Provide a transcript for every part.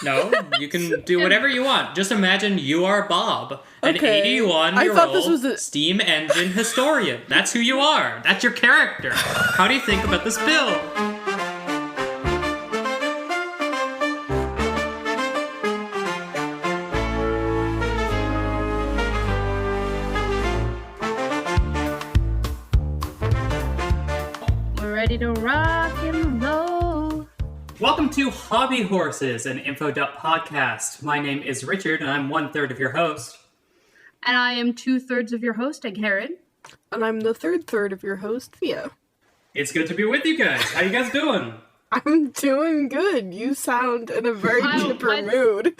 No, you can do whatever you want. Just imagine you are Bob, an 81-year-old steam engine historian. That's who you are. That's your character. How do you think about this bill? We're ready to rock and roll. Welcome to Hobbyhorses, an info-dump podcast. My name is Richard, and I'm 1/3 of your host. And I am 2/3 of your host, Karen. And I'm the third of your host, Theo. It's good to be with you guys. How you guys doing? I'm doing good. You sound in a very chipper mood.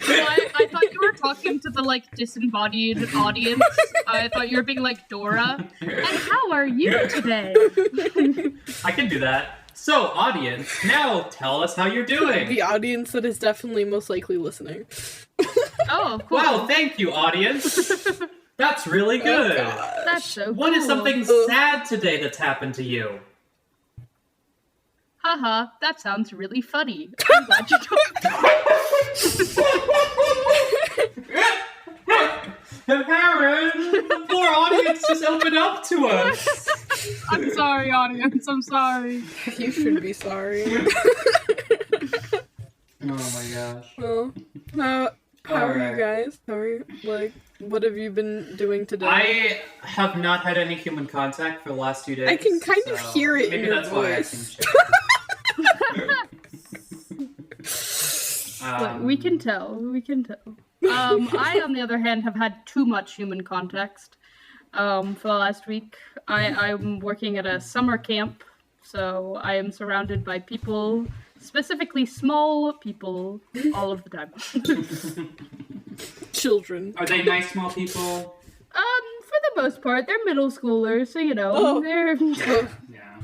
I thought you were talking to the, disembodied audience. I thought you were being like Dora. And how are you today? I can do that. So, audience, now tell us how you're doing. The audience that is definitely most likely listening. Oh, cool. Wow, thank you, audience. That's really good. Oh, that's so cool. What is something sad today that's happened to you? Haha, that sounds really funny. I'm glad you told Karen, the poor audience just opened up to us. I'm sorry, audience. I'm sorry. You should be sorry. Oh my gosh. Well, how are you guys? How are you? What have you been doing today? I have not had any human contact for the last 2 days. I can kind of hear it in your voice. We can tell. I, on the other hand, have had too much human context for the last week. I'm working at a summer camp, so I am surrounded by people, specifically small people, all of the time. Children. Are they nice small people? For the most part, they're middle schoolers, so they're... Yeah.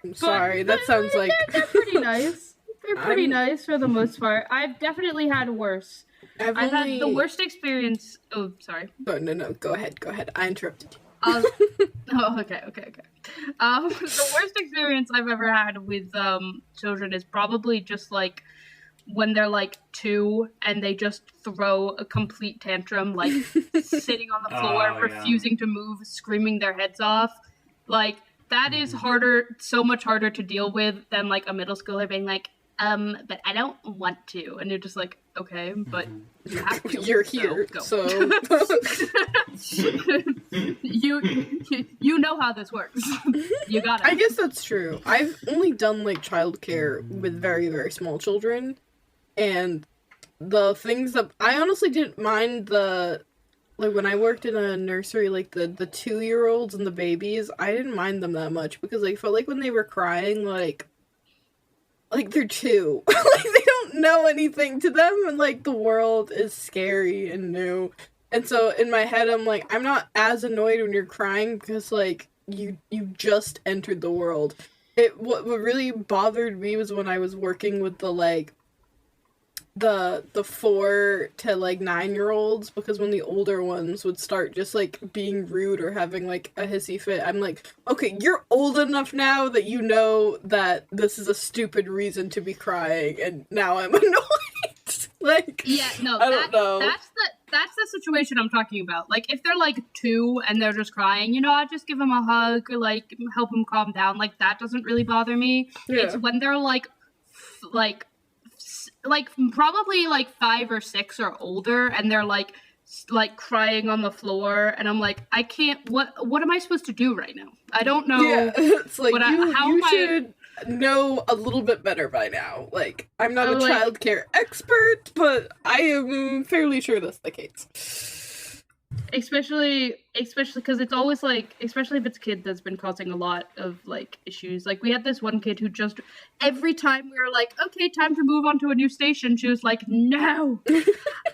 I'm sorry, that sounds like... They're pretty nice. They're pretty nice for the most part. I've definitely had worse. I've had the worst experience... Oh, sorry. Oh, no, go ahead. I interrupted you. Okay. The worst experience I've ever had with children is probably just when they're 2 and they just throw a complete tantrum, sitting on the floor, refusing to move, screaming their heads off. That is so much harder to deal with than a middle schooler being but I don't want to. And you're just okay, but you have to. You're here, so you know how this works. You got it. I guess that's true. I've only done childcare with very, very small children, and the things that I honestly didn't mind when I worked in a nursery, the 2-year-olds and the babies, I didn't mind them that much because I felt when they were crying, they're 2. They don't know anything to them, and the world is scary and new. And so in my head, I'm I'm not as annoyed when you're crying because you just entered the world. What really bothered me was when I was working with the 4 to 9-year-olds, because when the older ones would start just being rude or having a hissy fit, I'm okay, you're old enough now that you know that this is a stupid reason to be crying, and now I'm annoyed. Yeah, no, I don't know. That's the situation I'm talking about. If they're 2 and they're just crying, I just give them a hug or help them calm down. That doesn't really bother me. Yeah. It's when they're probably 5 or 6 or older, and they're crying on the floor, and I'm I can't. What am I supposed to do right now? I don't know. Yeah, it's you should know a little bit better by now. I'm not a childcare expert, but I am fairly sure that's the case. Especially because it's always especially if it's a kid that's been causing a lot of issues. We had this one kid who just every time we were okay, time to move on to a new station, she was no,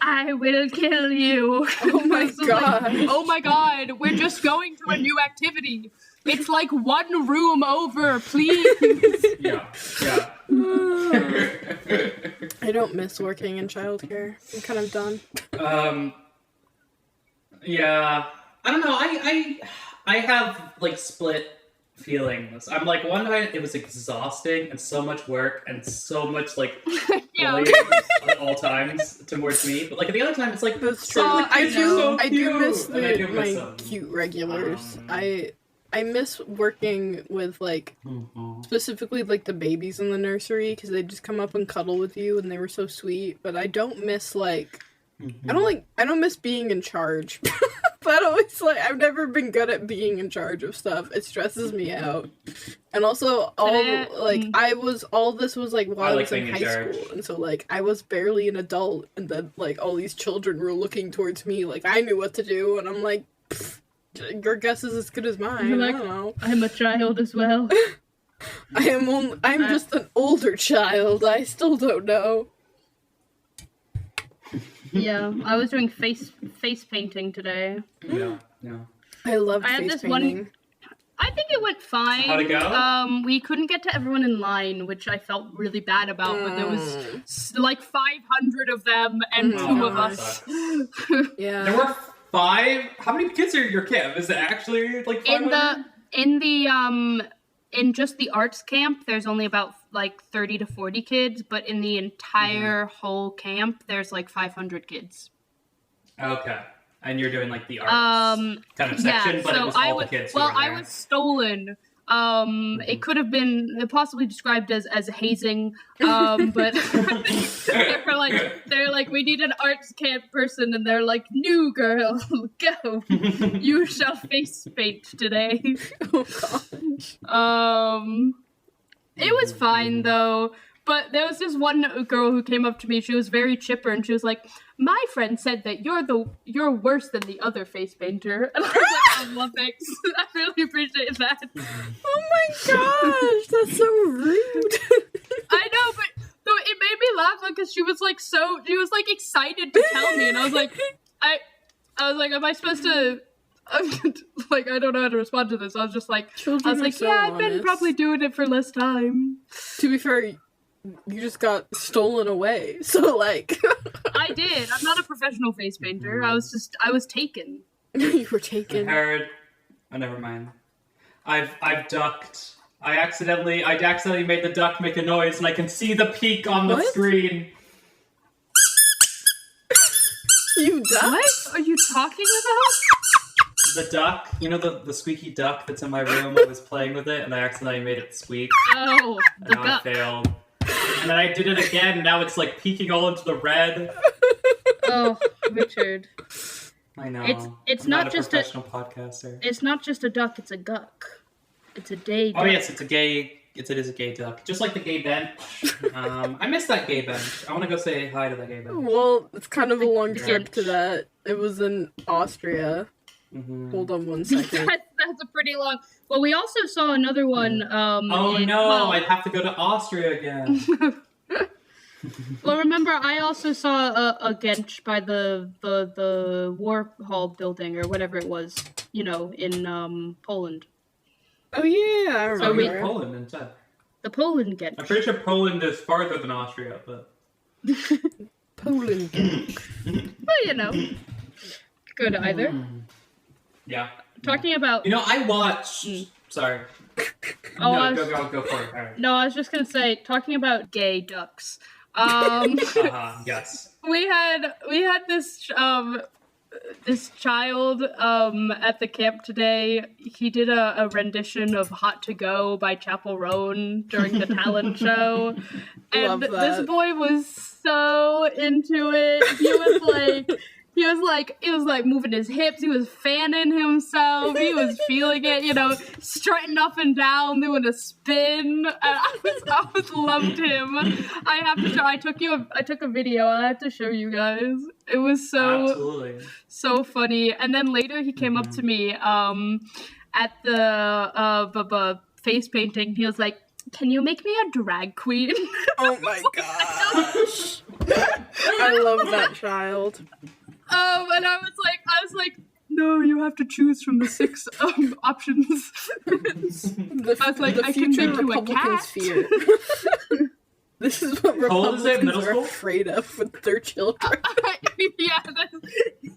I will kill you. Oh my god. Oh my god, we're just going to a new activity. It's 1 room over, please. Yeah. I don't miss working in childcare. I'm kind of done. Yeah, I don't know. I have split feeling. I'm like, one night it was exhausting and so much work and so much like Yeah. bullying at all times towards me. But like at the other time, it's like That's true. so I do miss and I do the miss my them. cute regulars. I miss working with like specifically like the babies in the nursery because they'd just come up and cuddle with you and they were so sweet. But I don't miss like I don't miss being in charge. But always like I've never been good at being in charge of stuff. It stresses me out. And also all this was like while I was in high school, and so like I was barely an adult, and then like all these children were looking towards me like I knew what to do, and I'm like, your guess is as good as mine. You're like, I don't know. I'm a child as well. I'm just an older child. I still don't know. Yeah, I was doing face painting today. Yeah. I love I had face this painting. I think it went fine. How'd it go? We couldn't get to everyone in line, which I felt really bad about, but there was like 500 of them and 2 of us. Yeah. There were 5. How many kids are your camp? Is it actually like 500? In just the arts camp, there's only about like 30 to 40 kids, but in the entire whole camp, there's like 500 kids. Okay. And you're doing like the arts kind of section, but it was all the kids. Well, I was stolen. It could have been possibly described as hazing, but they're like, we need an arts camp person, and they're like, new girl, go, you shall face paint today. Oh gosh. It was fine though. But there was this one girl who came up to me. She was very chipper, and she was like, "My friend said that you're worse than the other face painter." And I was like, "Oh, well, thanks. I really appreciate that." Oh my gosh, that's so rude. I know, but so it made me laugh because she was like excited to tell me, and I was like, am I supposed to? Like, I don't know how to respond to this. I was just like, I've been probably doing it for less time. To be fair, you just got stolen away, so like... I did. I'm not a professional face painter. I was taken. You were taken. I heard... Oh, never mind. I've ducked. I accidentally made the duck make a noise, and I can see the peak on the screen. You ducked? What are you talking about? The duck, you know the squeaky duck that's in my room? I was playing with it, and I accidentally made it squeak. Oh, the duck. duck. I failed. And then I did it again, and now it's like peeking all into the red. Oh, Richard. I know. It's I'm not a just professional podcaster. It's not just a duck, it's a guck. It's a day duck. Oh yes, it is a gay duck. Just like the gay bench. I miss that gay bench. I want to go say hi to that gay bench. Well, it's kind of a long trip to that. It was in Austria. Mm-hmm. Hold on one second. That's a pretty long... Well, we also saw another one. I'd have to go to Austria again. Well, remember, I also saw a Gench by the War Hall building, or whatever it was, in Poland. Oh yeah, I remember. Poland instead. The Poland Gench. I'm pretty sure Poland is farther than Austria, but... Poland Gench. Well, good either. Yeah. Talking about... I watched... Sorry. Go for it. Right. No, I was just going to say, talking about gay ducks. Yes. We had this child at the camp today. He did a rendition of Hot to Go by Chapel Roan during the talent show. And this boy was so into it. He was like moving his hips, he was fanning himself, he was feeling it, strutting up and down, doing a spin. I loved him. I took a video, I have to show you guys. It was so funny. And then later he came up to me at the face painting. He was like, "Can you make me a drag queen?" Oh my gosh. I love that child. And I was like, no, you have to choose from the 6 options. I was like, I can make you a cat. Fear. This is what Republicans are afraid of with their children.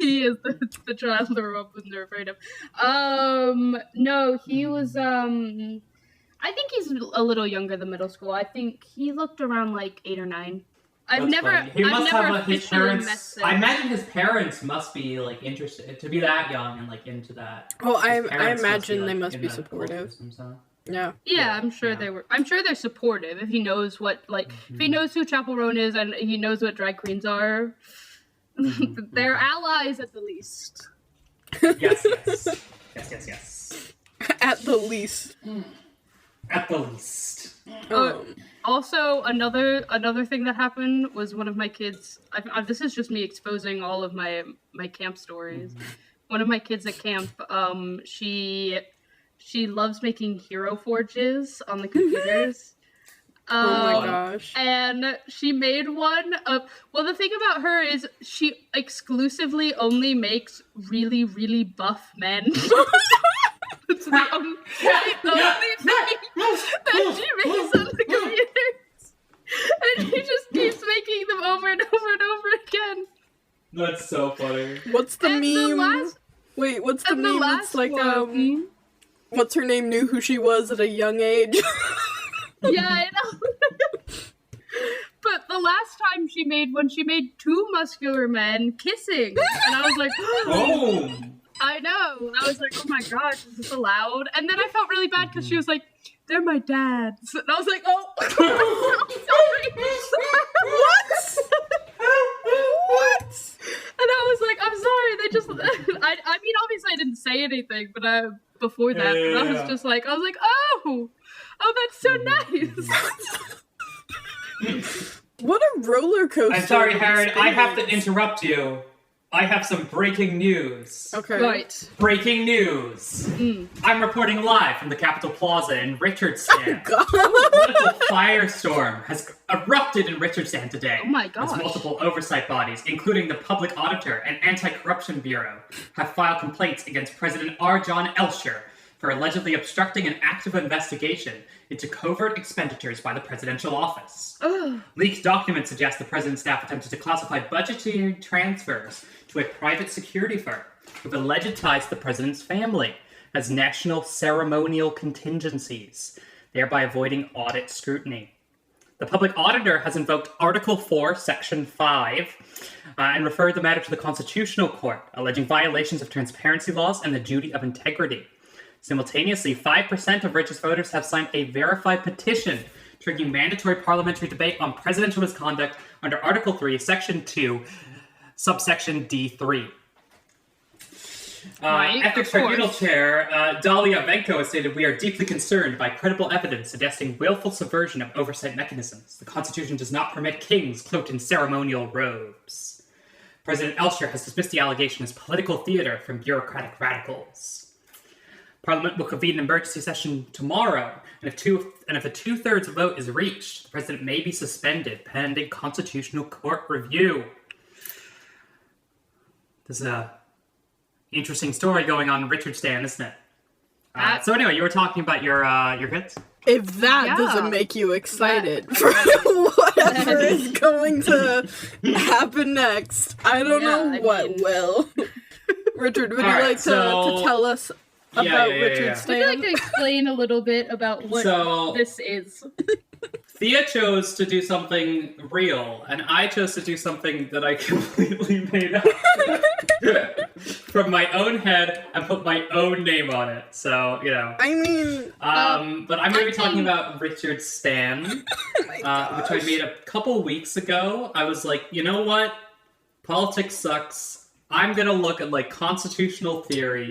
He is the child the Romans are afraid of. No, he was, I think he's a little younger than middle school. I think he looked around like 8 or 9. I've never his parents. I imagine his parents must be like interested to be that young and like into that. Oh, I imagine they must be supportive. Yeah. Yeah, I'm sure they were. I'm sure they're supportive if he knows what if he knows who Chapel Roan is and he knows what drag queens are. They're allies at the least. Yes. At the least. At the least. Also, another thing that happened was one of my kids. This is just me exposing all of my camp stories. One of my kids at camp, she loves making hero forges on the computers. Oh my gosh! And she made one of. Well, the thing about her is she exclusively only makes really, really buff men. It's the only thing that she makes on the computers. And she just keeps making them over and over and over again. That's so funny. What's the meme? What's the meme? It's like, what's her name knew who she was at a young age? Yeah, I know. But the last time she made one, she made 2 muscular men kissing. And I was like, oh! I know. I was like, oh my gosh, is this allowed? And then I felt really bad because she was like, they're my dad's. And I was like, oh. What? And I was like, I'm sorry. They just, I mean, obviously I didn't say anything, but before that, but I was just like, oh, that's so nice. What a roller coaster. I'm sorry, Harry, I have to interrupt you. I have some breaking news. Okay. Right. Breaking news. I'm reporting live from the Capitol Plaza in Richardstan. Oh, God. A political firestorm has erupted in Richardstan today. Oh my gosh. As multiple oversight bodies, including the Public Auditor and Anti-Corruption Bureau, have filed complaints against President R. John Elsher for allegedly obstructing an active investigation into covert expenditures by the presidential office. Leaked documents suggest the president's staff attempted to classify budgetary transfers to a private security firm with alleged ties to the president's family as national ceremonial contingencies, thereby avoiding audit scrutiny. The public auditor has invoked Article 4, Section 5, and referred the matter to the Constitutional Court, alleging violations of transparency laws and the duty of integrity. Simultaneously, 5% of Rich's voters have signed a verified petition triggering mandatory parliamentary debate on presidential misconduct under Article 3, Section 2, subsection D3. Ethics Tribunal Chair Dalia Venko has stated, "We are deeply concerned by credible evidence suggesting willful subversion of oversight mechanisms. The Constitution does not permit kings cloaked in ceremonial robes." President Elsher has dismissed the allegation as political theater from bureaucratic radicals. Parliament will convene an emergency session tomorrow, and if a two-thirds vote is reached, the president may be suspended pending Constitutional Court review. There's a interesting story going on in Richardstan, isn't it? So anyway, you were talking about your kids? If that doesn't make you excited for whatever is going to happen next, I don't know what will. Richard, would you like to tell us about Richardstan? Would you like to explain a little bit about what this is? Thea chose to do something real, and I chose to do something that I completely made up from my own head and put my own name on it. So, you know. I mean... but I'm going to be talking about Richardstan, which I made a couple weeks ago. I was like, you know what? Politics sucks. I'm going to look at, like, constitutional theory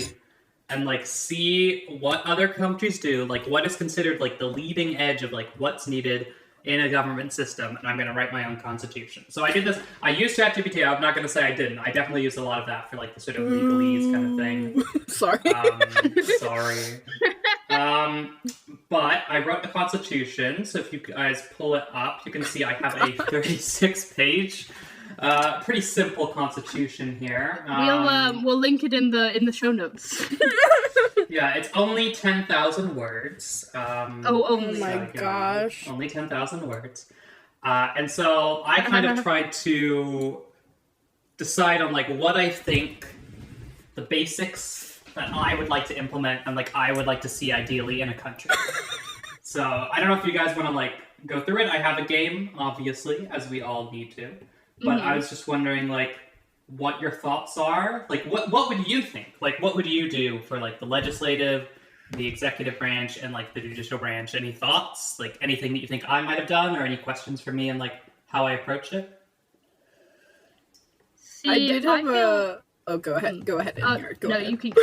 and, like, see what other countries do, like, what is considered, like, the leading edge of, like, what's needed in a government system, and I'm going to write my own constitution. So I did this. I used ChatGPT. I'm not going to say I didn't. I definitely used a lot of that for, like, the sort of legalese kind of thing. Sorry. Sorry. But I wrote the constitution, so if you guys pull it up, you can see I have a 36-page pretty simple constitution here. We'll link it in the show notes. Yeah, it's only 10,000 words. Oh my gosh. Only 10,000 words. And so I kind of tried to decide on like what I think the basics that I would like to implement and like I would like to see ideally in a country. So I don't know if you guys want to like go through it. I have a game, obviously, as we all need to. But I was just wondering like what your thoughts are. Like what would you think? Like what would you do for like the legislative, the executive branch, and like the judicial branch? Any thoughts? Like anything that you think I might have done, or any questions for me and like how I approached it? See, I did have a... Oh, go ahead. Go ahead, Inyard. Go ahead. You can go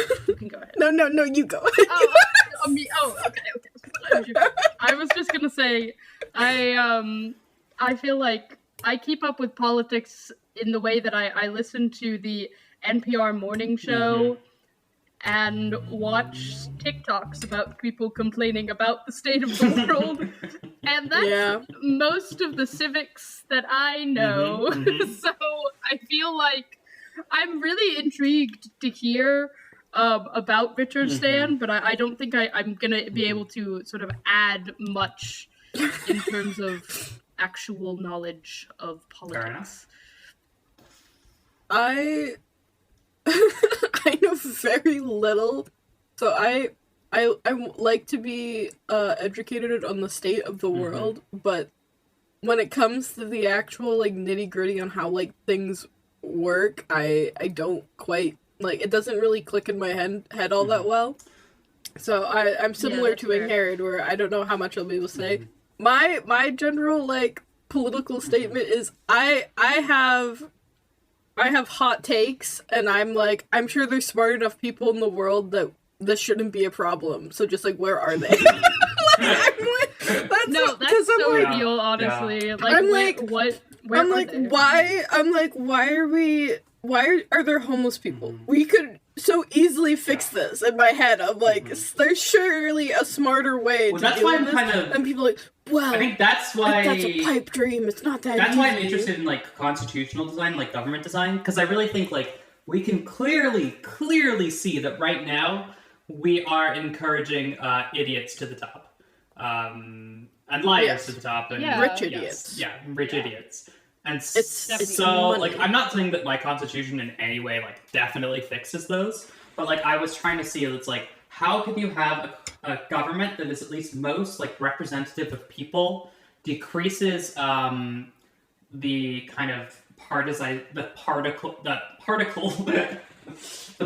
ahead. No, you go ahead. Okay. I was just gonna say, I feel like I keep up with politics in the way that I listen to the NPR morning show and watch TikToks about people complaining about the state of the world. And that's most of the civics that I know. So I feel like I'm really intrigued to hear about Richardstan, but I don't think I'm going to be able to sort of add much in terms of actual knowledge of politics. I know very little, so I like to be educated on the state of the world, but when it comes to the actual like nitty-gritty on how like things work, I don't quite like, it doesn't really click in my head all that well. So I'm similar to Inherit, where I don't know how much I'll be able to say. My general like political statement is I have hot takes, and I'm sure there's smart enough people in the world that this shouldn't be a problem. So just like, where are they? That's so real, honestly. Yeah. Why are there homeless people? We could so easily fix this. In my head, I'm like, there's surely a smarter way to that's do why I'm this. kind of, and people are like, well, I think that's why that's a pipe dream. It's not that. That's easy. why I'm interested in like constitutional design, like government design, because I really think like we can clearly see that right now we are encouraging idiots to the top, and liars to the top, and rich idiots. Rich idiots. And it's so, money. like, I'm not saying that my constitution in any way, like, definitely fixes those, but, like, I was trying to see, it's like, how can you have a government that is at least most, like, representative of people, decreases the kind of the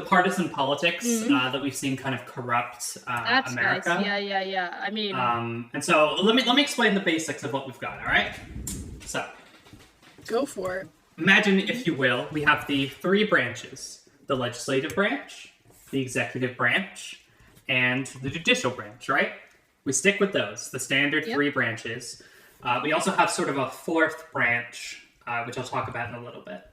partisan politics that we've seen kind of corrupt That's America. Nice. Yeah. I mean, and so let me explain the basics of what we've got. All right. So, go for it. Imagine, if you will, we have the three branches: the legislative branch, the executive branch, and the judicial branch. Right? We stick with those, the standard three branches. We also have sort of a fourth branch, which I'll talk about in a little bit.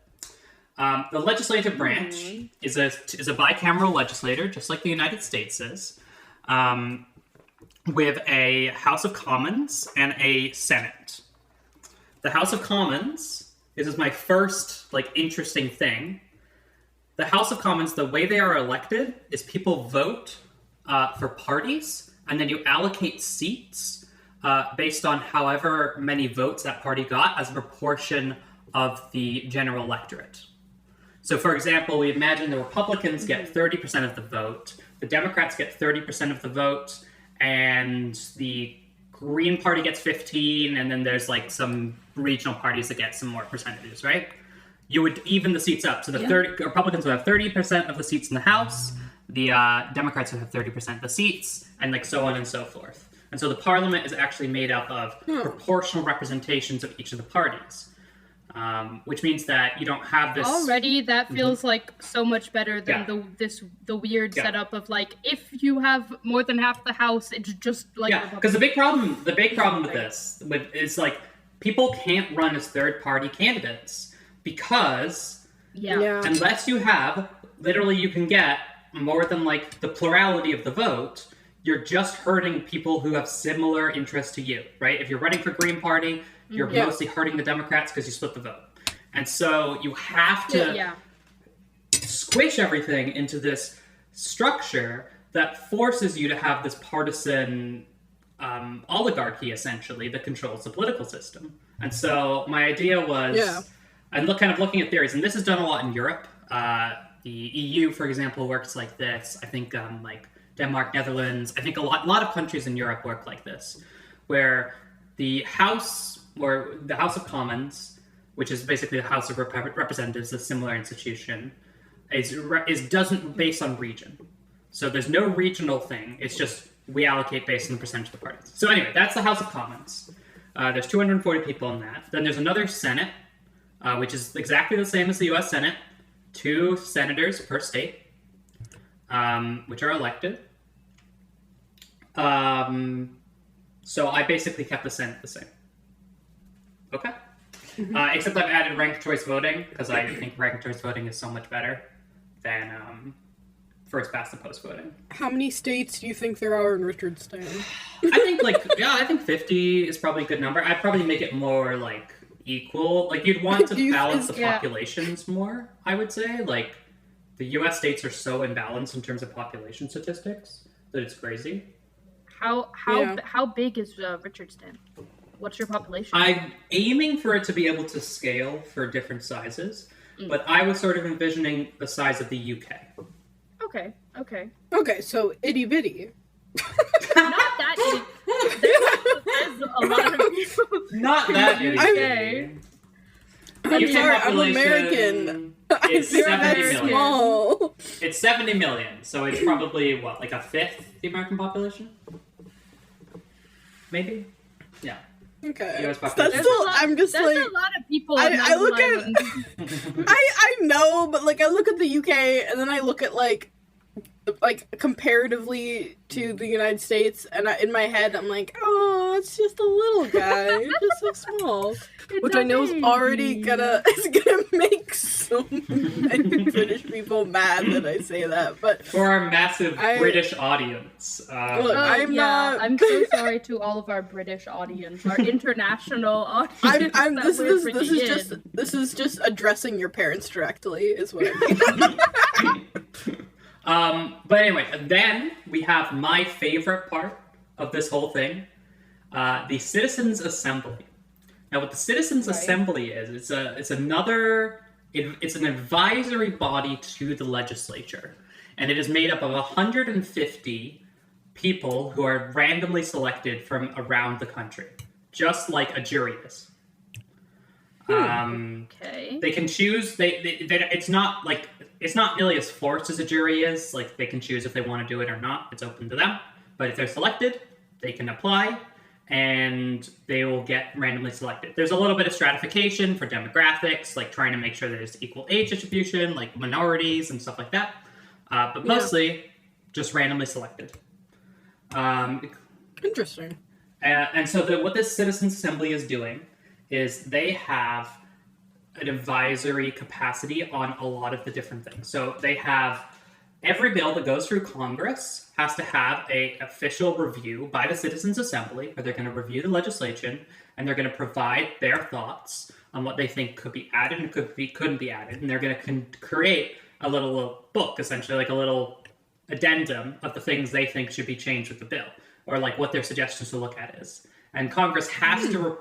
The legislative branch is a bicameral legislature, just like the United States is, with a House of Commons and a Senate. The House of Commons, this is my first like interesting thing. The House of Commons, the way they are elected is people vote for parties, and then you allocate seats based on however many votes that party got as a proportion of the general electorate. So, for example, we imagine the Republicans get 30% of the vote, the Democrats get 30% of the vote, and the Green Party gets 15, and then there's like some regional parties that get some more percentages, right? You would even the seats up. So the Republicans would have 30% of the seats in the House, the Democrats would have 30% of the seats, and like so on and so forth. And so the parliament is actually made up of proportional representations of each of the parties. Which means that you don't have this... Already, that feels like so much better than the weird setup of like, if you have more than half the House, it's just like... Yeah, because the big problem with this is like, people can't run as third-party candidates because unless you have, literally you can get more than like the plurality of the vote, you're just hurting people who have similar interests to you, right? If you're running for Green Party, you're mostly hurting the Democrats because you split the vote. And so you have to squish everything into this structure that forces you to have this partisan oligarchy, essentially, that controls the political system. And so my idea was, and kind of looking at theories, and this is done a lot in Europe. The EU, for example, works like this. I think like Denmark, Netherlands. I think a lot of countries in Europe work like this, where the House of Commons, which is basically the House of Representatives, a similar institution, is doesn't based on region. So there's no regional thing. It's just we allocate based on the percentage of the parties. So anyway, that's the House of Commons. There's 240 people in that. Then there's another Senate, which is exactly the same as the U.S. Senate. 2 senators per state, which are elected. So I basically kept the Senate the same. Okay. Except I've added ranked choice voting, because I think ranked choice voting is so much better than first past the post voting. How many states do you think there are in Richardstan? I think 50 is probably a good number. I'd probably make it more like equal. Like you'd want to balance the populations more, I would say. Like the US states are so imbalanced in terms of population statistics that it's crazy. How big is Richardstan? What's your population? I'm aiming for it to be able to scale for different sizes, but I was sort of envisioning the size of the UK. Okay, so itty bitty. Not that itty. There's a lot of people. Not that itty bitty. I'm sorry, I'm American. It's 70 million. Small. It's 70 million, so it's probably, like a fifth the American population? Maybe? Yeah. Okay. That's still, I'm just that's like... a lot of people. I look at... I know, but like I look at the UK, and then I look at like comparatively to the United States, and in my head I'm like, oh, it's just a little guy, it's just so small, which I know is already gonna make so many British people mad that I say that. But for our massive British audience, look, I'm so sorry to all of our British audience, our international audience. This is just addressing your parents directly, is what I mean. But anyway, then we have my favorite part of this whole thing, the Citizens Assembly. Now, what the Citizens Assembly is, it's an advisory body to the legislature, and it is made up of 150 people who are randomly selected from around the country, just like a jury is. Okay. They can choose. It's not nearly as forced as a jury is. Like they can choose if they want to do it or not. It's open to them. But if they're selected, they can apply, and they will get randomly selected. There's a little bit of stratification for demographics, like trying to make sure there's equal age distribution, like minorities and stuff like that. But mostly just randomly selected. Interesting. And so what this Citizens Assembly is doing is they have an advisory capacity on a lot of the different things. So they have every bill that goes through Congress has to have an official review by the Citizens Assembly, where they're going to review the legislation and they're going to provide their thoughts on what they think could be added and couldn't be added. And they're going to create a little book, essentially, like a little addendum of the things they think should be changed with the bill, or like what their suggestions to look at is. And Congress has to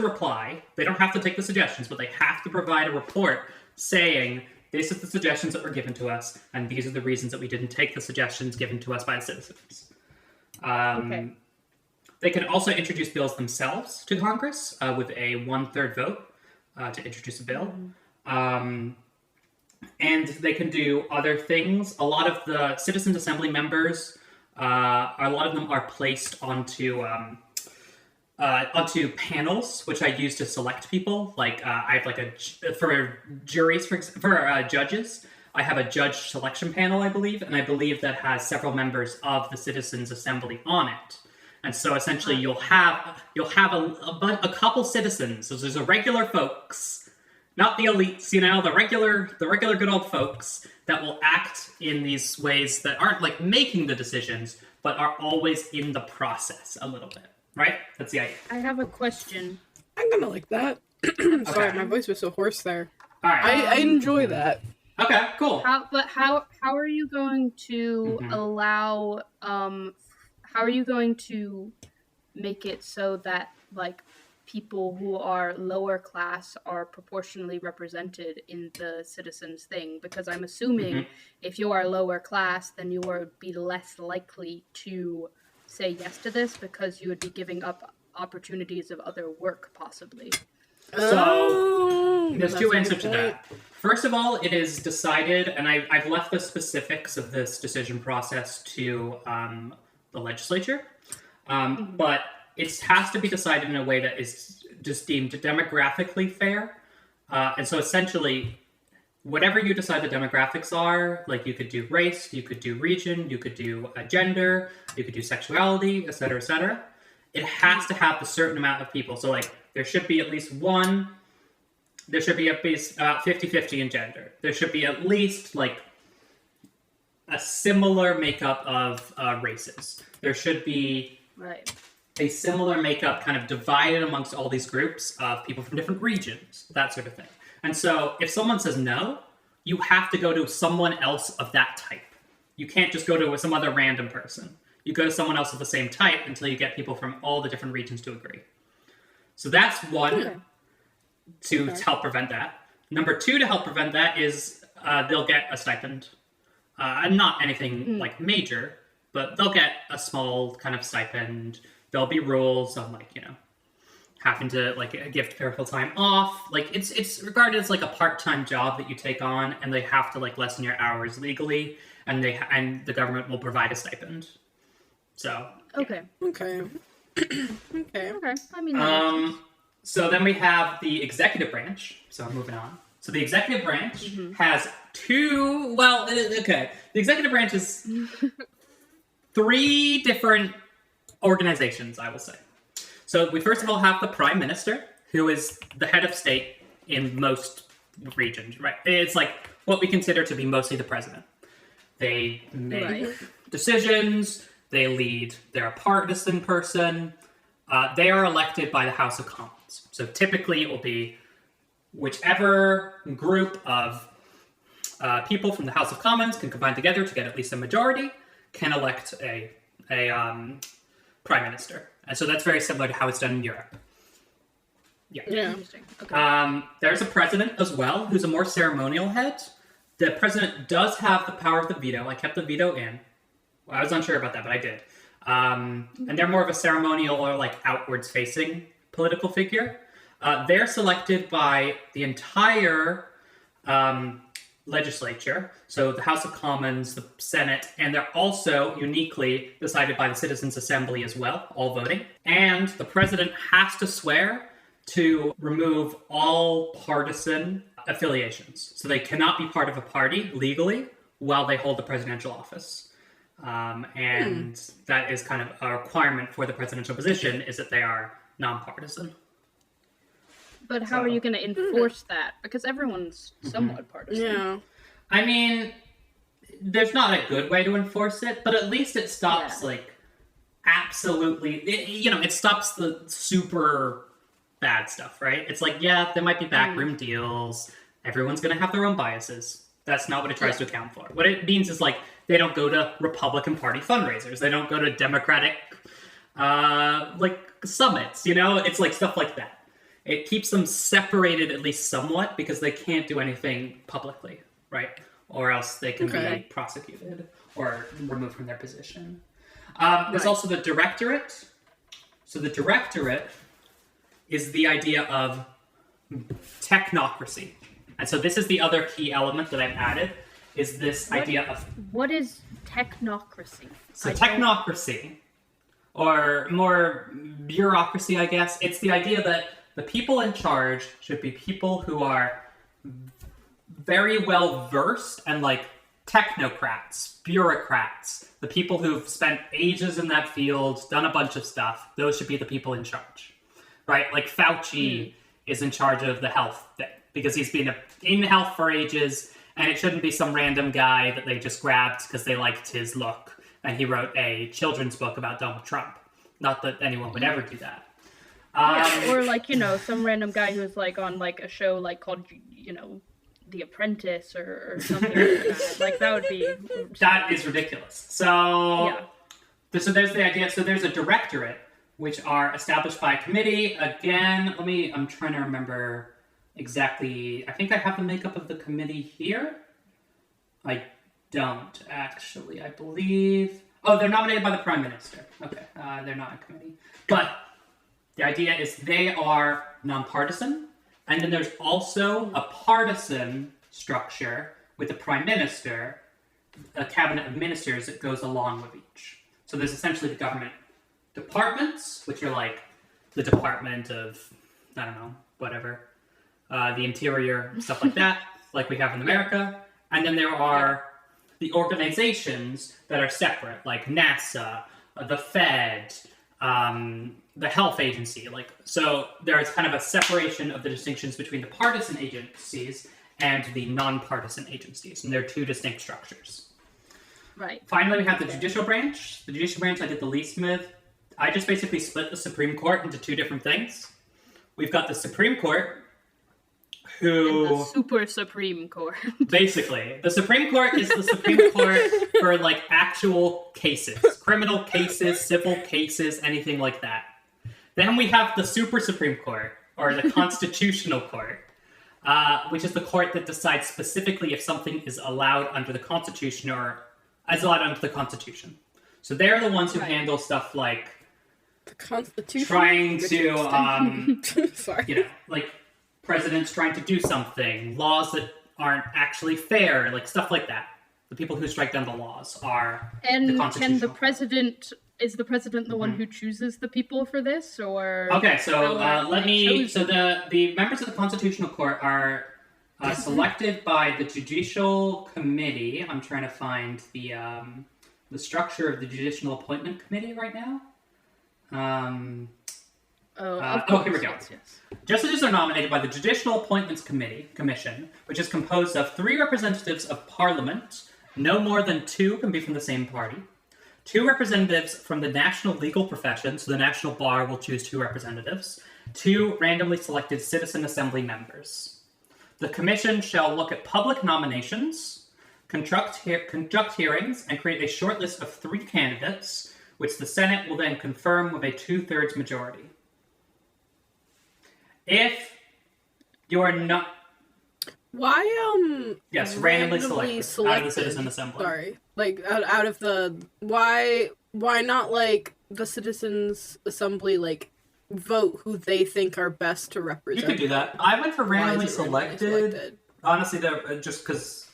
reply. They don't have to take the suggestions, but they have to provide a report saying, this is the suggestions that were given to us, and these are the reasons that we didn't take the suggestions given to us by the citizens. They can also introduce bills themselves to Congress with a 1/3 vote to introduce a bill. And they can do other things. A lot of the Citizens Assembly members, a lot of them are placed onto panels, which I use to select people. Like I have for juries, for judges, I have a judge selection panel, I believe, and I believe that has several members of the Citizens Assembly on it. And so essentially, you'll have a couple citizens. So there's the regular folks, not the elites, the regular good old folks that will act in these ways that aren't like making the decisions, but are always in the process a little bit. Right? That's the idea. I have a question. I'm gonna like that. Sorry, my voice was so hoarse there. All right. I enjoy that. Okay, cool. How are you going to allow? How are you going to make it so that like people who are lower class are proportionally represented in the citizens thing, because I'm assuming if you are lower class, then you would be less likely to say yes to this because you would be giving up opportunities of other work, possibly. So, there's two answers to that. First of all, it is decided, and I've left the specifics of this decision process to the legislature, but it has to be decided in a way that is just deemed demographically fair. And so essentially, whatever you decide the demographics are, like you could do race, you could do region, you could do gender, you could do sexuality, etc., it has to have a certain amount of people. So like, there should be at least one, there should be at least 50-50 in gender. There should be at least like a similar makeup of races. There should be a similar makeup kind of divided amongst all these groups of people from different regions, that sort of thing. And so if someone says no, you have to go to someone else of that type. You can't just go to some other random person. You go to someone else of the same type until you get people from all the different regions to agree. So that's one to help prevent that. Number two to help prevent that is they'll get a stipend. Not anything like major, but they'll get a small kind of stipend. There'll be rules on like, having to like give careful time off. Like it's regarded as like a part-time job that you take on, and they have to like lessen your hours legally, and the government will provide a stipend. So okay. I mean, so then we have the executive branch. So moving on. So the executive branch has two. Well, okay. The executive branch is three different organizations, I will say. So we first of all have the prime minister, who is the head of state in most regions, right? It's like what we consider to be mostly the president. They make decisions, they lead, they're a partisan person, they are elected by the House of Commons. So typically it will be whichever group of people from the House of Commons can combine together to get at least a majority, can elect a prime minister. And so that's very similar to how it's done in Europe. Yeah. Interesting. Okay. There's a president as well, who's a more ceremonial head. The president does have the power of the veto. I kept the veto in. Well, I was unsure about that, but I did. And they're more of a ceremonial or like outwards facing political figure. They're selected by the entire legislature, so the House of Commons, the Senate, and they're also uniquely decided by the Citizens' Assembly as well, all voting. And the president has to swear to remove all partisan affiliations. So they cannot be part of a party legally while they hold the presidential office. And that is kind of a requirement for the presidential position, is that they are nonpartisan. But how are you going to enforce that? Because everyone's somewhat partisan. Yeah. I mean, there's not a good way to enforce it, but at least it stops, like, absolutely... It stops the super bad stuff, right? It's like, yeah, there might be backroom deals. Everyone's going to have their own biases. That's not what it tries to account for. What it means is, like, they don't go to Republican Party fundraisers. They don't go to Democratic, summits, It's, like, stuff like that. It keeps them separated at least somewhat because they can't do anything publicly, right? Or else they can be prosecuted or removed from their position. There's also the directorate. So the directorate is the idea of technocracy. And so this is the other key element that I've added, is this idea of... What is technocracy? So technocracy, or more bureaucracy, I guess, it's the idea that the people in charge should be people who are very well versed and like technocrats, bureaucrats, the people who've spent ages in that field, done a bunch of stuff. Those should be the people in charge, right? Like Fauci is in charge of the health thing because he's been in health for ages, and it shouldn't be some random guy that they just grabbed because they liked his look and he wrote a children's book about Donald Trump. Not that anyone would ever do that. Or like, some random guy who's like on like a show like called, The Apprentice or something like that. Like that would be... That is ridiculous. So, so there's the idea. So there's a directorate which are established by a committee. Again, I'm trying to remember exactly. I think I have the makeup of the committee here. I don't, actually. I believe... Oh, they're nominated by the Prime Minister. Okay, they're not a committee. But the idea is they are nonpartisan, and then there's also a partisan structure with the Prime Minister, a cabinet of ministers that goes along with each. So there's essentially the government departments, which are like the Department of, I don't know, whatever, the Interior, stuff like that, like we have in America. And then there are the organizations that are separate, like NASA, the Fed, the Health Agency. So there is kind of a separation of the distinctions between the partisan agencies and the non-partisan agencies, and they're two distinct structures. Right. Finally, we have the judicial branch. The judicial branch I did the least with. I just basically split the Supreme Court into two different things. We've got the Supreme Court, who... And the Super Supreme Court. Basically. The Supreme Court is the Supreme Court for, actual cases. Criminal cases, civil cases, anything like that. Then we have the Super Supreme Court, or the Constitutional Court, which is the court that decides specifically if something is allowed under the Constitution or is allowed under the Constitution. So they're the ones who handle stuff like the Constitution? Trying to, Sorry. Presidents trying to do something, laws that aren't actually fair, stuff like that. The people who strike down the laws are the Constitutional. Is the president the one who chooses the people for this, or? Okay, so the members of the Constitutional Court are selected by the Judicial Committee. I'm trying to find the structure of the Judicial Appointment Committee right now. Here we go. Yes. Justices are nominated by the Judicial Appointments Commission, which is composed of 3 representatives of Parliament. No more than 2 can be from the same party. 2 representatives from the national legal profession, so the National Bar will choose 2 representatives. 2 randomly selected citizen assembly members. The commission shall look at public nominations, conduct hearings, and create a short list of 3 candidates, which the Senate will then confirm with a 2/3 majority. If you are not... Why, Yes, randomly selected out of the citizen assembly. Sorry. Out of the... Why not, the citizens assembly, vote who they think are best to represent? You could do that. I went for randomly selected. Honestly, just because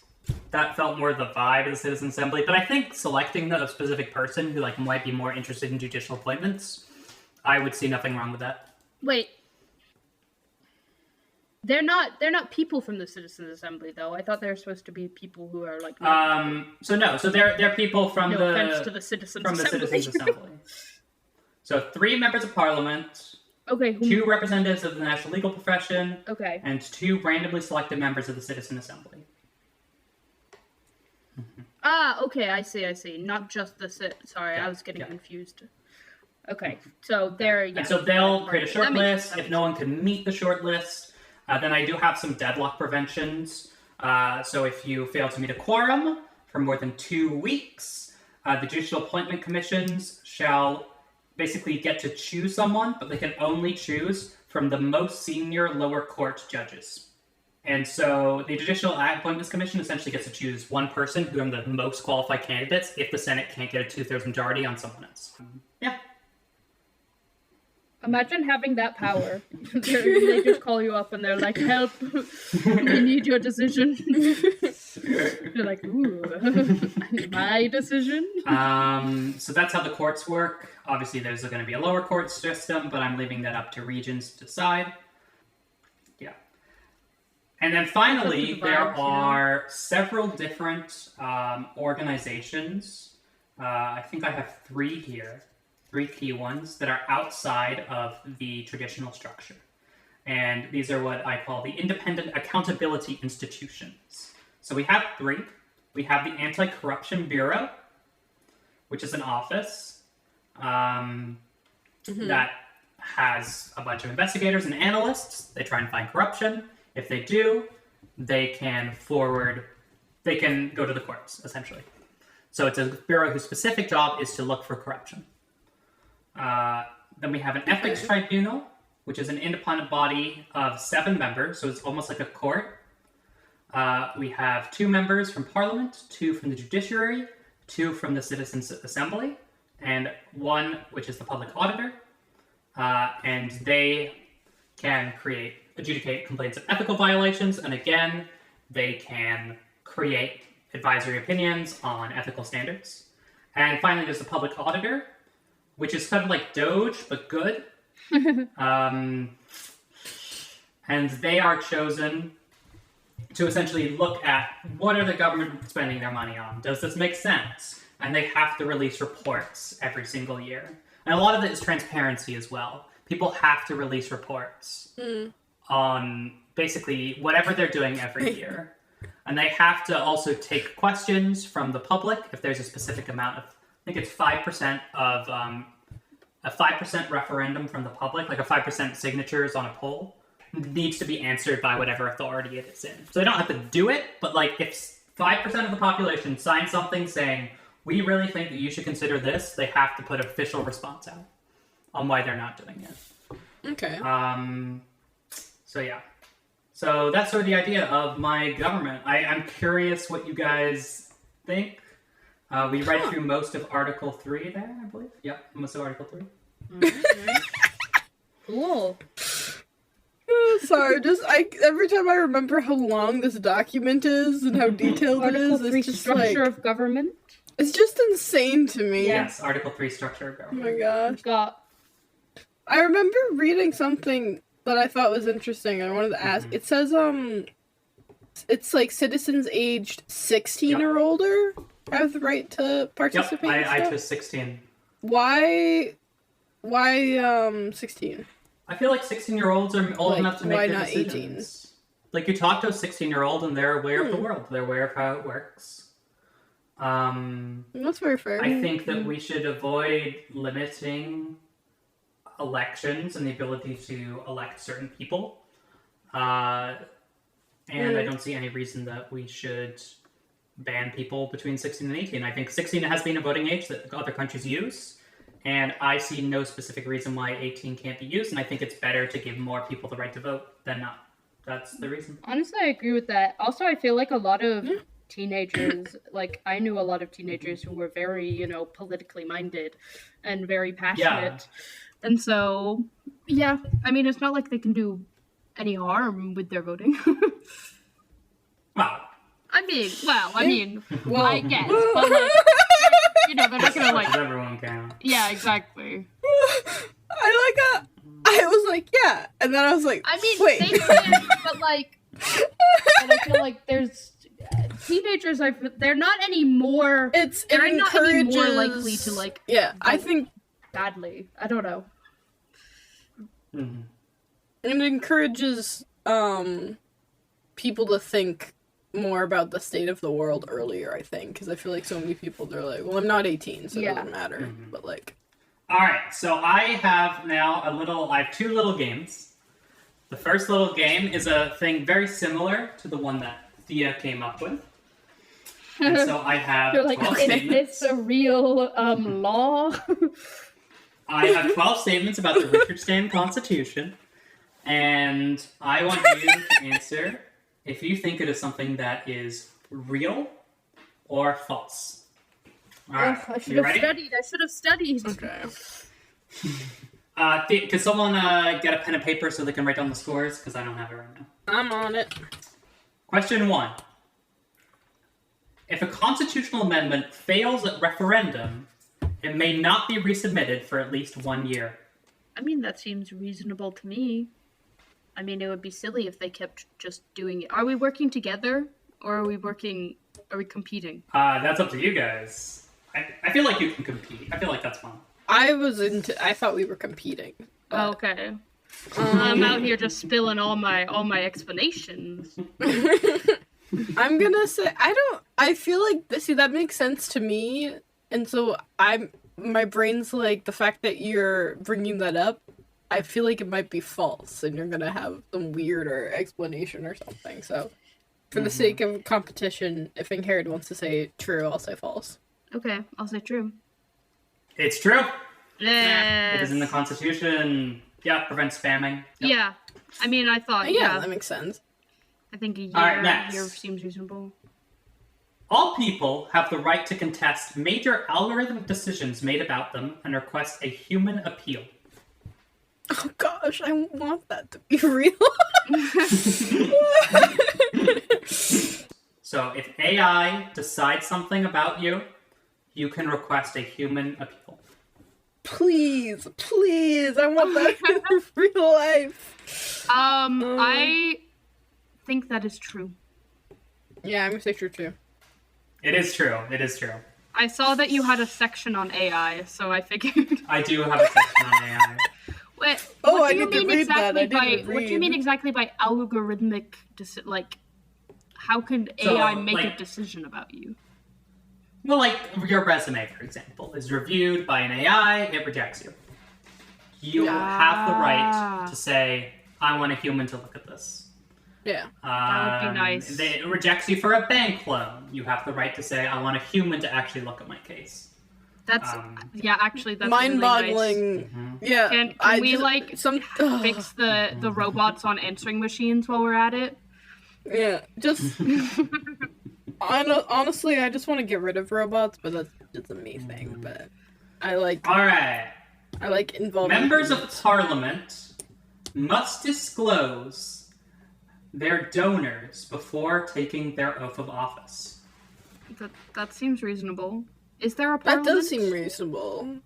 that felt more the vibe of the citizen assembly. But I think selecting a specific person who, might be more interested in judicial appointments, I would see nothing wrong with that. Wait. They're not people from the Citizens Assembly, though. I thought they were supposed to be people who are So they're people from no offense to the Citizens Assembly. So 3 members of Parliament. Okay. 2 representatives of the national legal profession. Okay. And 2 randomly selected members of the Citizen Assembly. Okay. I see. Not just the Sorry, yeah, I was getting confused. Okay. So they're And so they'll create a short list. If no one can meet the short list. Then I do have some deadlock preventions. So if you fail to meet a quorum for more than 2 weeks, the Judicial Appointment Commissions shall basically get to choose someone, but they can only choose from the most senior lower court judges. And so the Judicial Appointments Commission essentially gets to choose one person who are the most qualified candidates if the Senate can't get a 2/3 majority on someone else. Yeah. Imagine having that power. They just call you up and they're like, help, we need your decision. You're like, ooh, I need my decision. So that's how the courts work. Obviously, there's going to be a lower court system, but I'm leaving that up to regions to decide. Yeah. And then finally, there are several different organizations. I think I have 3 here. 3 key ones that are outside of the traditional structure. And these are what I call the independent accountability institutions. So we have 3. We have the Anti-Corruption Bureau, which is an office that has a bunch of investigators and analysts. They try and find corruption. If they do, they can go to the courts, essentially. So it's a bureau whose specific job is to look for corruption. Then we have an ethics tribunal, which is an independent body of 7 members, so it's almost like a court. We have 2 members from Parliament, 2 from the judiciary, 2 from the Citizens' Assembly, and 1 which is the public auditor. And they can adjudicate complaints of ethical violations, and again, they can create advisory opinions on ethical standards. And finally, there's the public auditor, which is kind of like Doge, but good. And they are chosen to essentially look at what are the government spending their money on? Does this make sense? And they have to release reports every single year. And a lot of it is transparency as well. People have to release reports on basically whatever they're doing every year. And they have to also take questions from the public if there's a specific amount of, I think it's 5% of a 5% referendum from the public, like a 5% signatures on a poll, needs to be answered by whatever authority it is in. So they don't have to do it, but like if 5% of the population signs something saying, we really think that you should consider this, they have to put an official response out on why they're not doing it. Okay. So yeah. So that's sort of the idea of my government. I'm curious what you guys think. We read through most of Article 3 there, I believe. Yep, most of Article 3. Cool. Sorry, every time I remember how long this document is and how detailed it is, Article 3 it's just structure of government. It's just insane to me. Yes, Article 3 structure of Oh government. my gosh. I remember reading something that I thought was interesting. I wanted to ask. It says, it's like citizens aged 16 or older have the right to participate. Yep, I chose 16. Why 16? I feel like 16-year-olds are old enough to make why their not decisions. 18? Like, you talk to a 16-year-old and they're aware of the world. They're aware of how it works. That's very fair. I think that we should avoid limiting elections and the ability to elect certain people. And I don't see any reason that we should ban people between 16 and 18. I think 16 has been a voting age that other countries use. And I see no specific reason why 18 can't be used, and I think it's better to give more people the right to vote than not. That's the reason. Honestly, I agree with that. Also, I feel like a lot of teenagers, like, I knew a lot of teenagers who were very, politically minded and very passionate. Yeah. And so, yeah, I mean, it's not like they can do any harm with their voting. Wow. I guess, but like, they're not gonna like. Everyone can. Yeah, exactly. I was like, yeah, and then I was like, I mean, wait. they can, but like, and I feel like there's teenagers. They're not any more. They're not any more likely to like. Yeah, I think badly. I don't know. Mm-hmm. It encourages people to think more about the state of the world earlier, I think, because I feel like so many people, they're like, well, I'm not 18, so it doesn't matter, but like... Alright, so I have now I have 2 little games. The first little game is a thing very similar to the one that Thea came up with. And so I have 12 statements. Is this a real law? I have 12 statements about the Richardstan Constitution, and I want you to answer if you think it is something that is real or false. All right, I should have studied. Okay. Can someone get a pen and paper so they can write down the scores? Because I don't have it right now. I'm on it. Question 1. If a constitutional amendment fails at referendum, it may not be resubmitted for at least 1 year. I mean, that seems reasonable to me. I mean, it would be silly if they kept just doing it. Are we working together, or are we competing? That's up to you guys. I feel like you can compete. I feel like that's fun. I thought we were competing. Okay. I'm out here just spilling all my explanations. I'm gonna say, I feel like, that makes sense to me, and so my brain's like, the fact that you're bringing that up, I feel like it might be false, and you're gonna have some weirder explanation or something, so for the sake of competition, if Ingrid wants to say true, I'll say false. Okay, I'll say true. It's true. Yes. It is in the Constitution. Yeah, prevent spamming. Yep. Yeah. I mean, I thought, Yeah, that makes sense. I think a year, Alright, next. year seems reasonable. All people have the right to contest major algorithmic decisions made about them and request a human appeal. Oh gosh, I want that to be real. So if AI decides something about you, you can request a human appeal. Please, I want that in real life. I think that is true. Yeah, I'm gonna say true too. It is true. It is true. I saw that you had a section on AI, so I figured. I do have a section on AI. What do you mean exactly what do you mean exactly by algorithmic? How can AI make a decision about you? Well, like your resume, for example, is reviewed by an AI. It rejects you. You have the right to say, "I want a human to look at this." Yeah. That would be nice. It rejects you for a bank loan. You have the right to say, "I want a human to actually look at my case." That's actually that's mind-boggling. Really nice. Mm-hmm. Yeah. Can we fix the robots on answering machines while we're at it? Yeah, just honestly, I just want to get rid of robots, but that's just a me thing. But I like. All right. I like involving Members of humans. Parliament must disclose their donors before taking their oath of office. That seems reasonable. Is there a That parliament? does seem reasonable.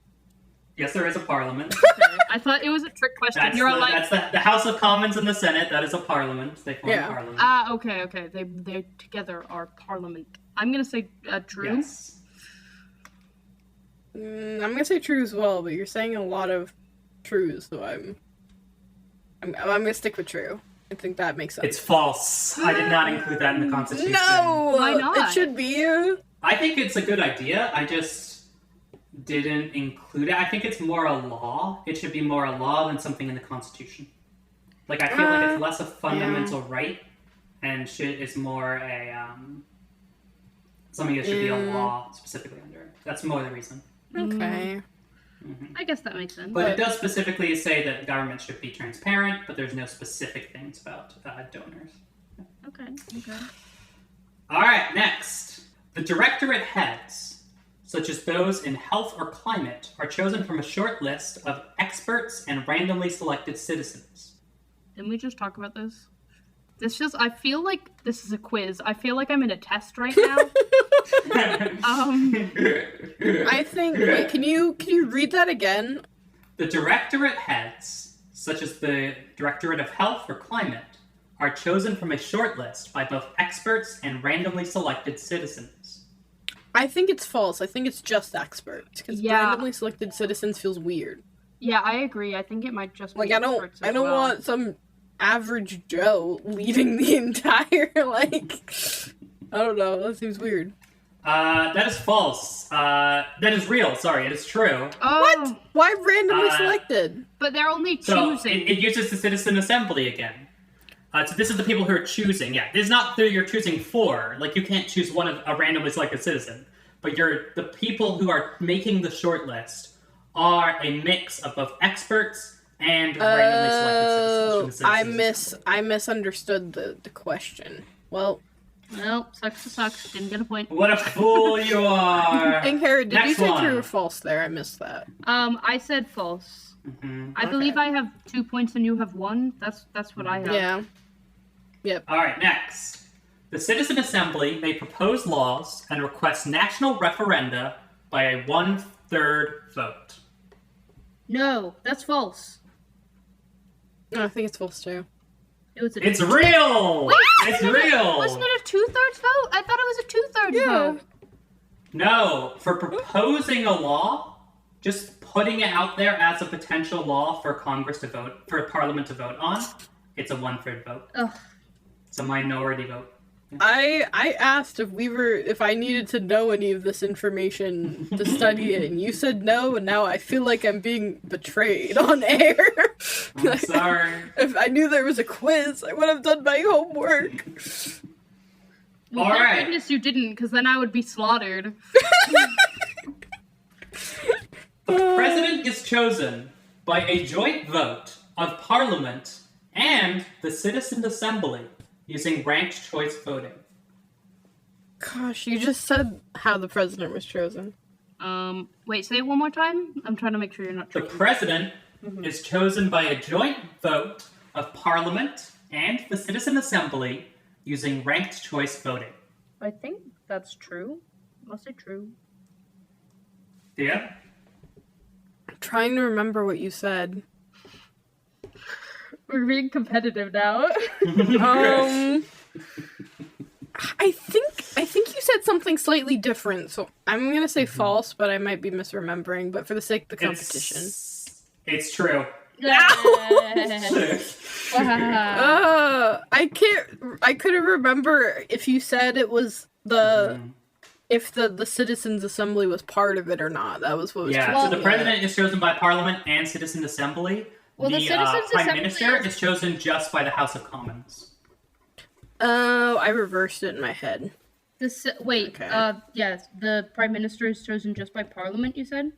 Yes, there is a parliament. Okay. I thought it was a trick question. That's the House of Commons and the Senate. That is a parliament. They form a parliament. Okay. They together are parliament. I'm gonna say true. Yes. I'm gonna say true as well, but you're saying a lot of trues, so I'm gonna stick with true. I think that makes sense. It's false. I did not include that in the Constitution. No! Why not? It should be. I think it's a good idea. I just didn't include it. I think it's more a law. It should be more a law than something in the Constitution. Like, I feel like it's less a fundamental right, and shit is more a, something that should be a law specifically under. That's more the reason. Okay. I guess that makes sense. But it does specifically say that government should be transparent, but there's no specific things about donors. Okay. All right, next. The directorate heads, such as those in health or climate, are chosen from a short list of experts and randomly selected citizens. Didn't we just talk about this? I feel like this is a quiz. I feel like I'm in a test right now. I think. Wait, can you read that again? The directorate heads, such as the Directorate of Health or Climate, are chosen from a short list by both experts and randomly selected citizens. I think it's false. I think it's just experts because randomly selected citizens feels weird. Yeah, I agree. I think it might just be experts I don't want some average Joe leading the entire I don't know. That seems weird. That is false. That is real. Sorry, it is true. Oh, What? Why randomly selected? but they're only So choosing. it uses the citizen assembly again. So this is the people who are choosing. Yeah, this is not who you're choosing for. Like, you can't choose one of a randomly selected citizen. But the people who are making the short list are a mix of both experts and randomly selected citizens. I misunderstood the question. Well, Sucks to sucks. Didn't get a point. What a fool you are! Harry, did you Next say one. true or false there? I missed that. I said false. Mm-hmm. I believe I have 2 points and you have 1. That's what I have. Yeah. Yep. All right, next. The Citizen Assembly may propose laws and request national referenda by a 1/3 vote. No, that's false. No, I think it's false too. It's real! It's real! Wasn't it a 2/3 vote? I thought it was a 2/3 vote. No, for proposing a law, just putting it out there as a potential law for Congress to vote, for Parliament to vote on, it's a 1/3 vote. Ugh. It's a minority vote. I asked if I needed to know any of this information to study it, and you said no, and now I feel like I'm being betrayed on air. I'm sorry. If I knew there was a quiz, I would have done my homework. Well, All thank right. goodness you didn't, because then I would be slaughtered. The president is chosen by a joint vote of Parliament and the Citizens' Assembly using ranked choice voting. Gosh, you just said how the president was chosen. Wait, say it one more time? I'm trying to make sure you're not The tripping. president is chosen by a joint vote of Parliament and the Citizen Assembly using ranked choice voting. I think that's true. Must say true. Yeah? I'm trying to remember what you said. We're being competitive now. I think you said something slightly different, so I'm gonna say false, but I might be misremembering. But for the sake of the competition, It's true. I couldn't remember if you said it was if the Citizens' Assembly was part of it or not. That was what was so the president is chosen by Parliament and Citizen Assembly. Well, the Citizens' Prime Assembly Minister is chosen just by the House of Commons. Oh, I reversed it in my head. Yes, the Prime Minister is chosen just by Parliament, you said?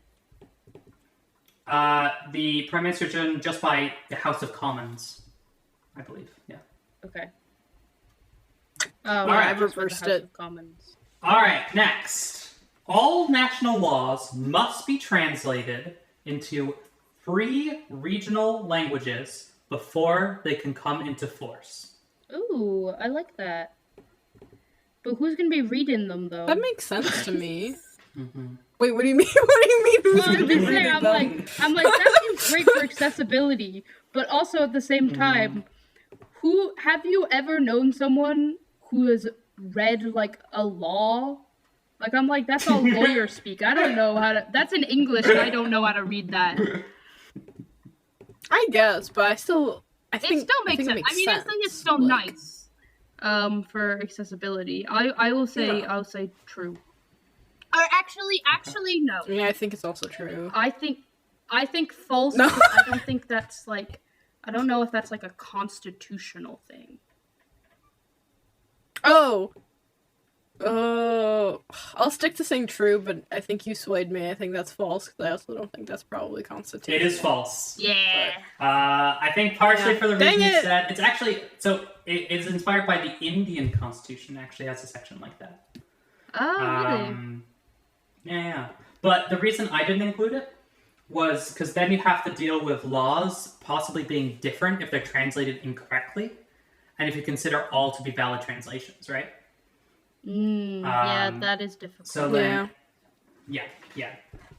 The Prime Minister is chosen just by the House of Commons, I believe. Yeah. Okay. All right, I reversed it. Commons. All right, next. All national laws must be translated into 3 regional languages before they can come into force. Ooh, I like that. But who's gonna be reading them, though? That makes sense to me. Wait, what do you mean? What do you mean? Who's gonna be reading them? I'm like, that seems great for accessibility, but also at the same time, have you ever known someone who has read, like, a law? Like, I'm like, that's all lawyer speak. I don't know how to... That's in English, and I don't know how to read that. I guess, but it still makes sense. I mean, I think it's still nice for accessibility. I'll say true. Or actually, no. Yeah, I think it's also true. I think false. No. I don't think that's like... I don't know if that's like a constitutional thing. I'll stick to saying true, but I think you swayed me. I think that's false, because I also don't think that's probably constitutional. It is false. Yeah. I think partially for the reason you Dang it. said. It's actually... So, it is inspired by the Indian Constitution, actually has a section like that. Oh, really? Yeah. But the reason I didn't include it was because then you have to deal with laws possibly being different if they're translated incorrectly, and if you consider all to be valid translations, right? Yeah, that is difficult. So then, yeah.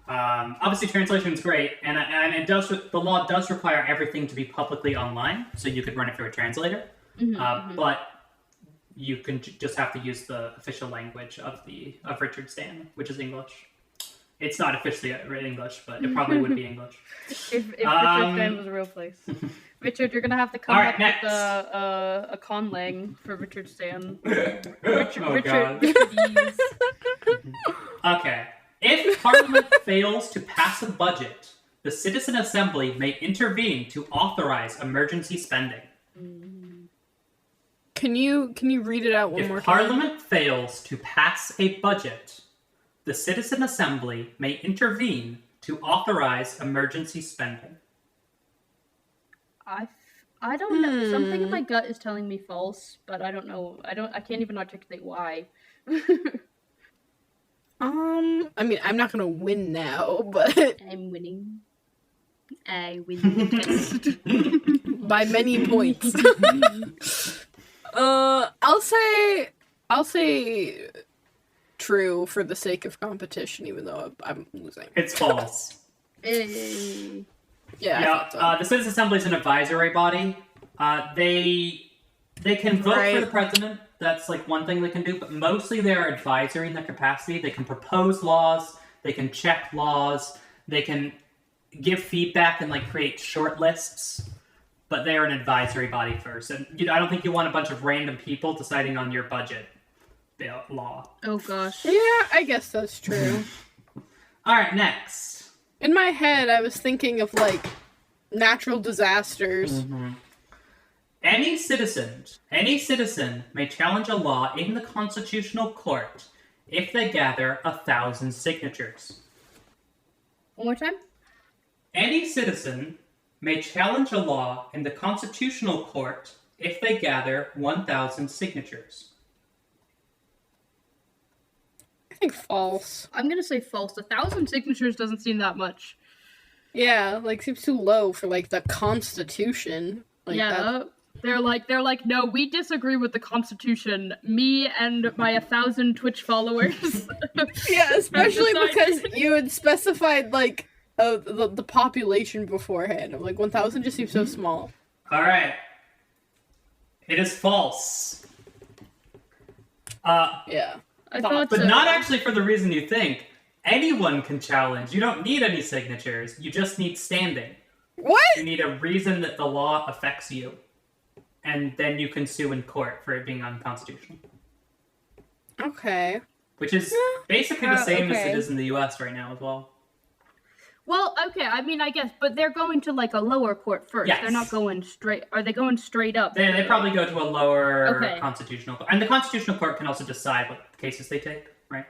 Obviously, translation is great, and it does. The law does require everything to be publicly online, so you could run it through a translator. But you can just have to use the official language of Richardstan, which is English. It's not officially English, but it probably would be English. If Richardstan was a real place. Richard, you're gonna have to come up next. with a conlang for Richardstan. God. Richardese. Okay. If Parliament fails to pass a budget, the Citizen Assembly may intervene to authorize emergency spending. Can you read it out one more If time? Parliament fails to pass a budget, the Citizen Assembly may intervene to authorize emergency spending. I don't know. Something in my gut is telling me false, but I don't know. I can't even articulate why. I mean, I'm not gonna win now, but I'm winning. I win the test. by many points. I'll say true for the sake of competition, even though I'm losing. It's false. Yeah. I thought so. The Citizen Assembly is an advisory body. They can vote for the president. That's like one thing they can do, but mostly they're advisory in their capacity. They can propose laws. They can check laws. They can give feedback and like create short lists. But they're an advisory body first, and I don't think you want a bunch of random people deciding on your budget law. Oh gosh. Yeah, I guess that's true. All right, next. In my head, I was thinking of like natural disasters. Any citizen may challenge a law in the constitutional court if they gather 1,000 signatures. One more time? Any citizen may challenge a law in the Constitutional Court if they gather 1,000 signatures. I think false. I'm gonna say false. 1,000 signatures doesn't seem that much. Yeah, like seems too low for like the Constitution. Like, yeah, they're like, no, we disagree with the Constitution. Me and my 1,000 Twitch followers. Yeah, especially because you had specified like the population beforehand. I'm like 1,000 just seems so small. All right. It is false. Yeah. I thought But so. not actually for the reason you think. Anyone can challenge. You don't need any signatures. You just need standing. What? You need a reason that the law affects you. And then you can sue in court for it being unconstitutional. Okay. Which is basically the same as okay. it is in the US right now as well. Well, okay, I mean, I guess, but they're going to, like, a lower court first. Yes. They're not going straight... Are they going straight up? They probably go to a lower Okay. constitutional court. And the constitutional court can also decide what cases they take, right?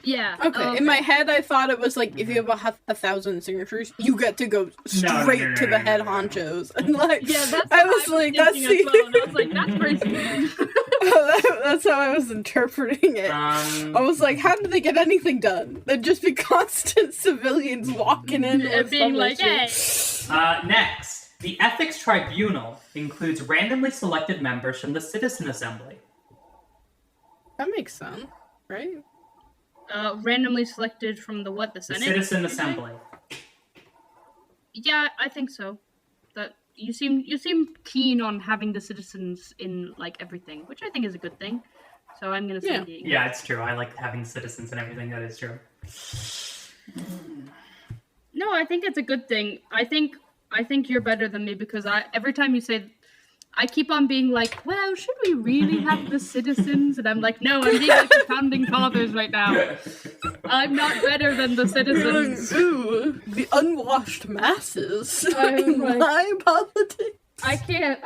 Yeah. Okay. In my head, I thought it was like if you have 1,000 signatures, you get to go straight to the head honchos. And like, Yeah, that's I what was like, that's thinking as well, and I was like, that's crazy. That's how I was interpreting it. I was like, how did they get anything done? There'd just be constant civilians walking in And being like, hey. Next, the Ethics Tribunal includes randomly selected members from the Citizen Assembly. That makes sense, right? Randomly selected from the what? The The Senate? Citizen Assembly. Yeah, I think so. That you seem keen on having the citizens in like everything, which I think is a good thing. So I'm gonna say D. Yeah, it's true. I like having citizens and everything. That is true. No, I think it's a good thing. I think you're better than me because every time you say, I keep on being like, well, should we really have the citizens? And I'm like, no, I'm being like the founding fathers right now. I'm not better than the citizens. Ooh, the unwashed masses I'm in like- my politics. I can't,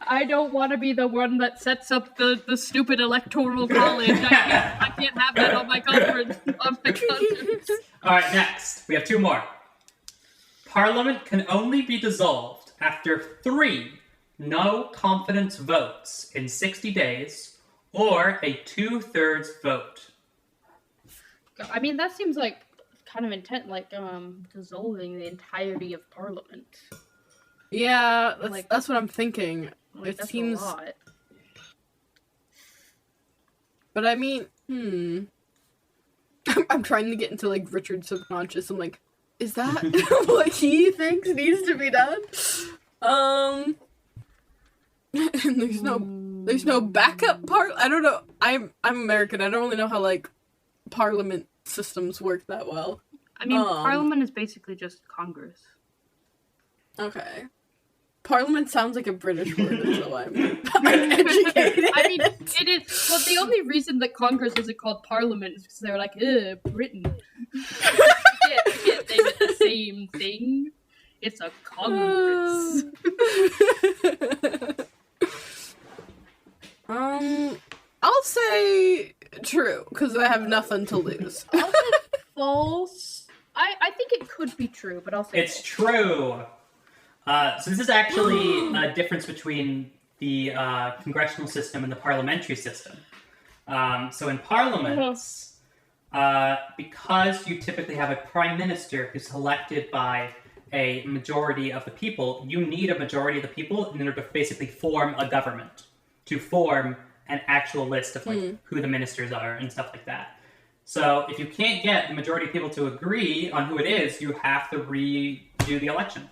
I don't want to be the one that sets up the stupid electoral college. I can't have that on my conference. On my conscience. All right, next. We have two more. Parliament can only be dissolved after 3 no-confidence votes in 60 days or a 2/3 vote. I mean, that seems like kind of intent, like dissolving the entirety of Parliament. Yeah, Like- that's what I'm thinking. Like, It that's seems, a lot. but I mean, I'm trying to get into like Richard's subconscious. I'm like, is that what he thinks needs to be done? And there's no backup part. I don't know. I'm American. I don't really know how like parliament systems work that well. I mean, Parliament is basically just Congress. Okay. Parliament sounds like a British word, and so I'm uneducated. I mean, it is. Well, the only reason that Congress isn't called Parliament is because they're like, Britain. You can't name it the same thing. It's a Congress. I'll say true because I have nothing to lose. I'll say false. I think it could be true, but I'll say It's true. So this is actually a difference between the congressional system and the parliamentary system. So in parliaments, because you typically have a prime minister who's elected by a majority of the people, you need a majority of the people in order to basically form a government, to form an actual list of like who the ministers are and stuff like that. So if you can't get the majority of people to agree on who it is, you have to redo the election.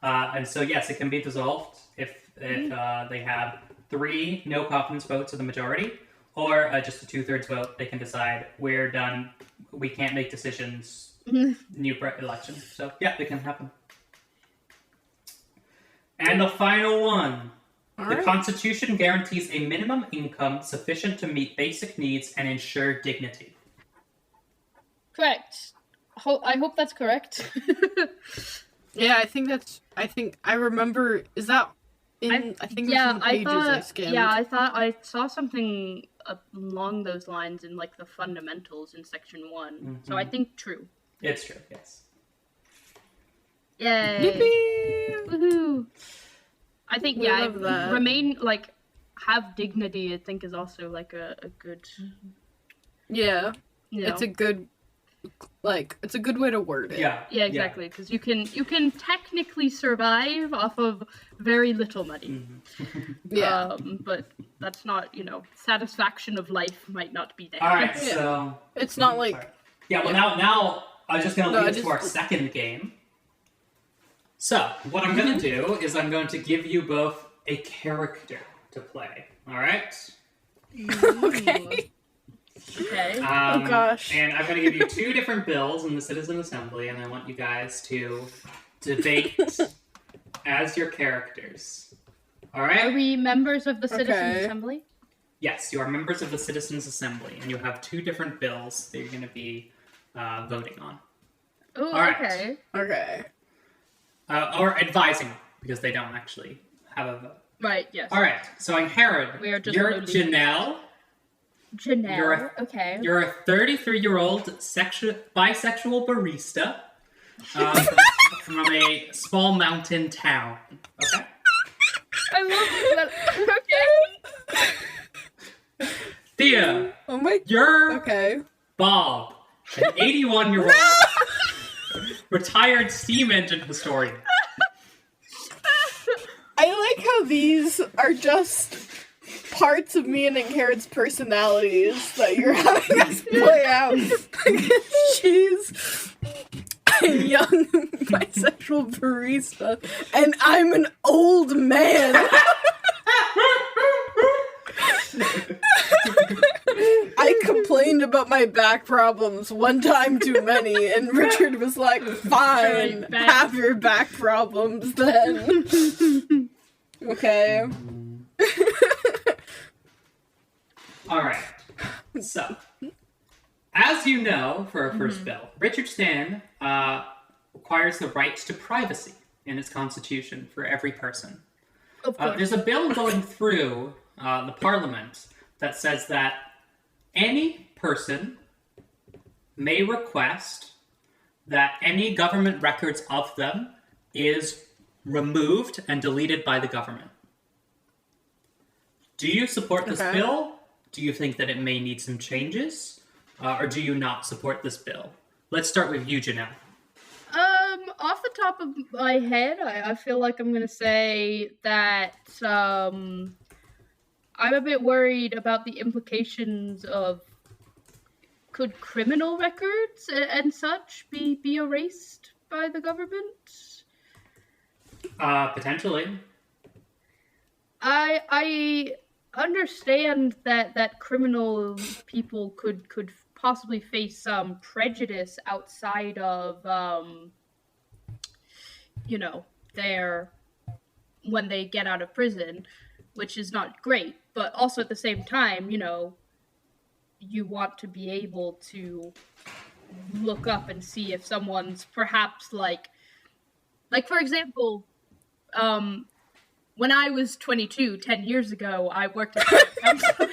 And so yes, it can be dissolved if they have 3 no confidence votes of the majority, or just a 2/3 vote. They can decide we're done. We can't make decisions. New election. So yeah, it can happen. And the final one. The Constitution guarantees a minimum income sufficient to meet basic needs and ensure dignity. correct. I hope that's correct. Yeah, I think I remember. Is that I think it was in the pages I skimmed. Yeah, I thought I saw something along those lines in like the fundamentals in section 1. Mm-hmm. So I think true. It's true, yes. Yay! Yippee! Woohoo! I think We love that. remain like have dignity. I think is also like a good. Yeah, You know. it's a good way to word it. Yeah. Yeah, exactly. Because you can technically survive off of very little money. Mm-hmm. Yeah. But that's not, satisfaction of life might not be there. All right, Yeah. so It's not like sorry. Yeah, well now I was just gonna lead us to our just- second game. So what I'm gonna do is I'm going to give you both a character to play. All right. okay. Okay. Oh gosh. And I'm going to give you 2 different bills in the Citizen Assembly, and I want you guys to debate as your characters. All Are right? we members of the Citizens Okay. Assembly? Yes, you are members of the Citizens Assembly, and you have 2 different bills that you're going to be voting on. Oh, All right. okay. Okay. Or advising, because they don't actually have a vote. Right, yes. All right, so I'm Herod. We are just You're lowly- Janelle. Janelle, okay. You're a 33-year-old bisexual barista from a small mountain town. Okay? I love that. Okay. Oh Thea, my. you're Okay. Bob, an 81-year-old retired steam engine historian. I like how these are just parts of me and Inherit's personalities that you're having us play out. She's a young bisexual barista, and I'm an old man. I complained about my back problems one time too many, and Richard was like, fine, Right, back. have your back problems then. Okay. All right. So, as you know, for our first bill, Richardstan requires the right to privacy in its constitution for every person. Of course. There's a bill going through the Parliament that says that any person may request that any government records of them is removed and deleted by the government. Do you support this Okay. bill? Do you think that it may need some changes? Or do you not support this bill? Let's start with you, Janelle. Off the top of my head, I feel like I'm gonna say that I'm a bit worried about the implications of could criminal records and such be erased by the government? Potentially. I understand that criminal people could possibly face some prejudice outside of their when they get out of prison, which is not great, but also at the same time, you want to be able to look up and see if someone's perhaps like for example, when I was 22, 10 years ago, I worked as a camp counselor.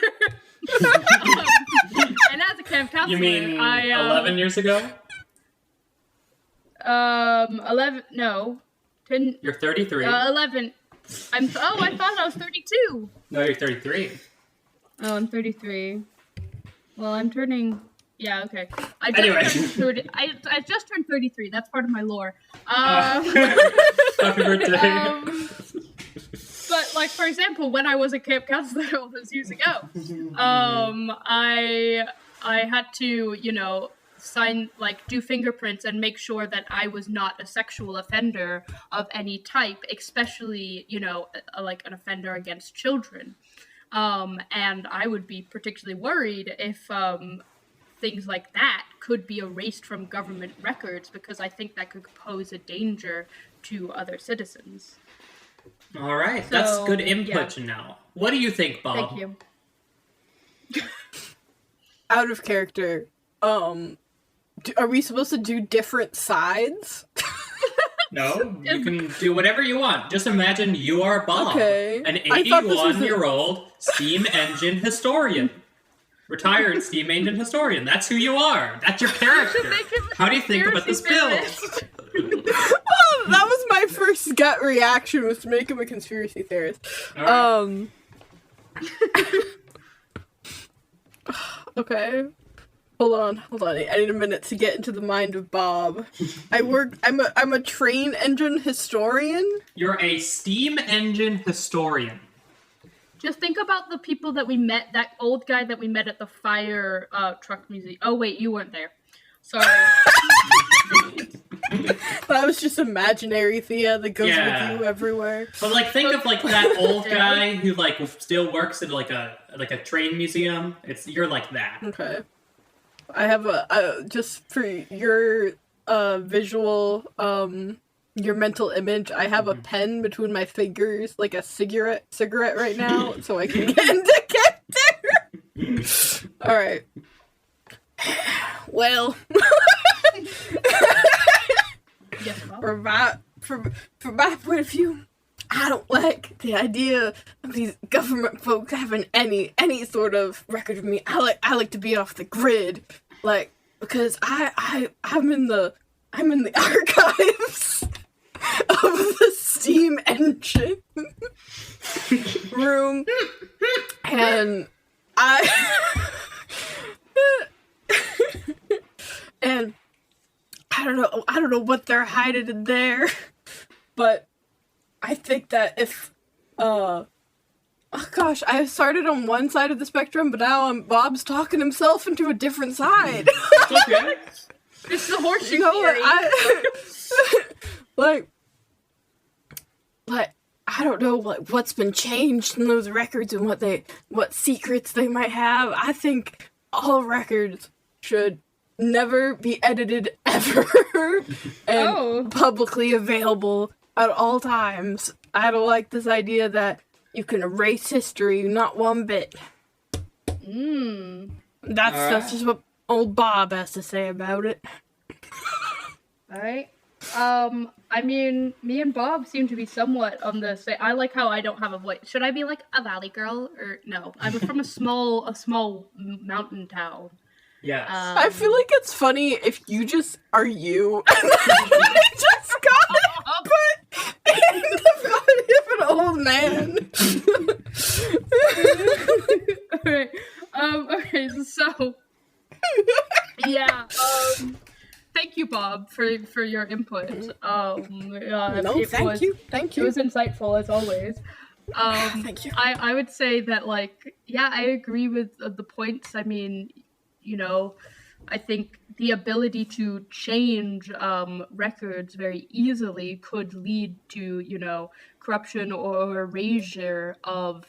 And as a camp counselor, You mean I 11 years ago? 11, no, 10, You're 33. 11. I thought I was 32. No, you're 33. Oh, I'm 33. Well, I'm turning. Yeah, okay. Anyway. I just turned 33. That's part of my lore. Happy birthday. But like, for example, when I was a camp counselor all those years ago, I had to, sign, do fingerprints and make sure that I was not a sexual offender of any type, especially, like an offender against children. And I would be particularly worried if things like that could be erased from government records, because I think that could pose a danger to other citizens. All right, that's So, good input, yeah. Janelle. What do you think, Bob? Thank you. Out of character. Are we supposed to do different sides? No, you can do whatever you want. Just imagine you are Bob, Okay. an I thought this was 81-year-old steam engine historian. Retired steam engine historian. That's who you are. That's your character. How do you think about this bill? Well, that was my first gut reaction, was to make him a conspiracy theorist. Right. Okay. Hold on. I need a minute to get into the mind of Bob. I'm a train engine historian. You're a steam engine historian. Just think about the people that we met, that old guy that we met at the fire truck museum. Oh, wait, you weren't there. Sorry. That was just imaginary Thea that goes with you everywhere. But, like, think of, like, that old guy who, like, still works at, like a train museum. You're like that. Okay. I have just for your visual, your mental image, I have a pen between my fingers, like a cigarette right now, so I can get there. All right. Well, from my point of view, I don't like the idea of these government folks having any sort of record of me. I like to be off the grid, like, because I'm in the archives of the steam engine room, and and I don't know what they're hiding in there, but I think that if, oh gosh, I started on one side of the spectrum, but now Bob's talking himself into a different side. Okay. It's the horseshoe theory. theory. Like, I don't know what's been changed in those records and what secrets they might have. I think all records should never be edited ever and publicly available at all times. I don't like this idea that you can erase history, not one bit. That's just what old Bob has to say about it. Alright. I mean, me and Bob seem to be somewhat on the same. I like how I don't have a voice. Should I be like a valley girl or no? I'm from a small mountain town. Yes. I feel like it's funny if you just are you. I just got it, but in the body of an old man. Alright. Okay, so yeah. Thank you, Bob, for your input. Thank you. It was insightful as always. Thank you. I would say that, like, yeah, I agree with the points. I mean, you know, I think the ability to change records very easily could lead to, you know, corruption or erasure of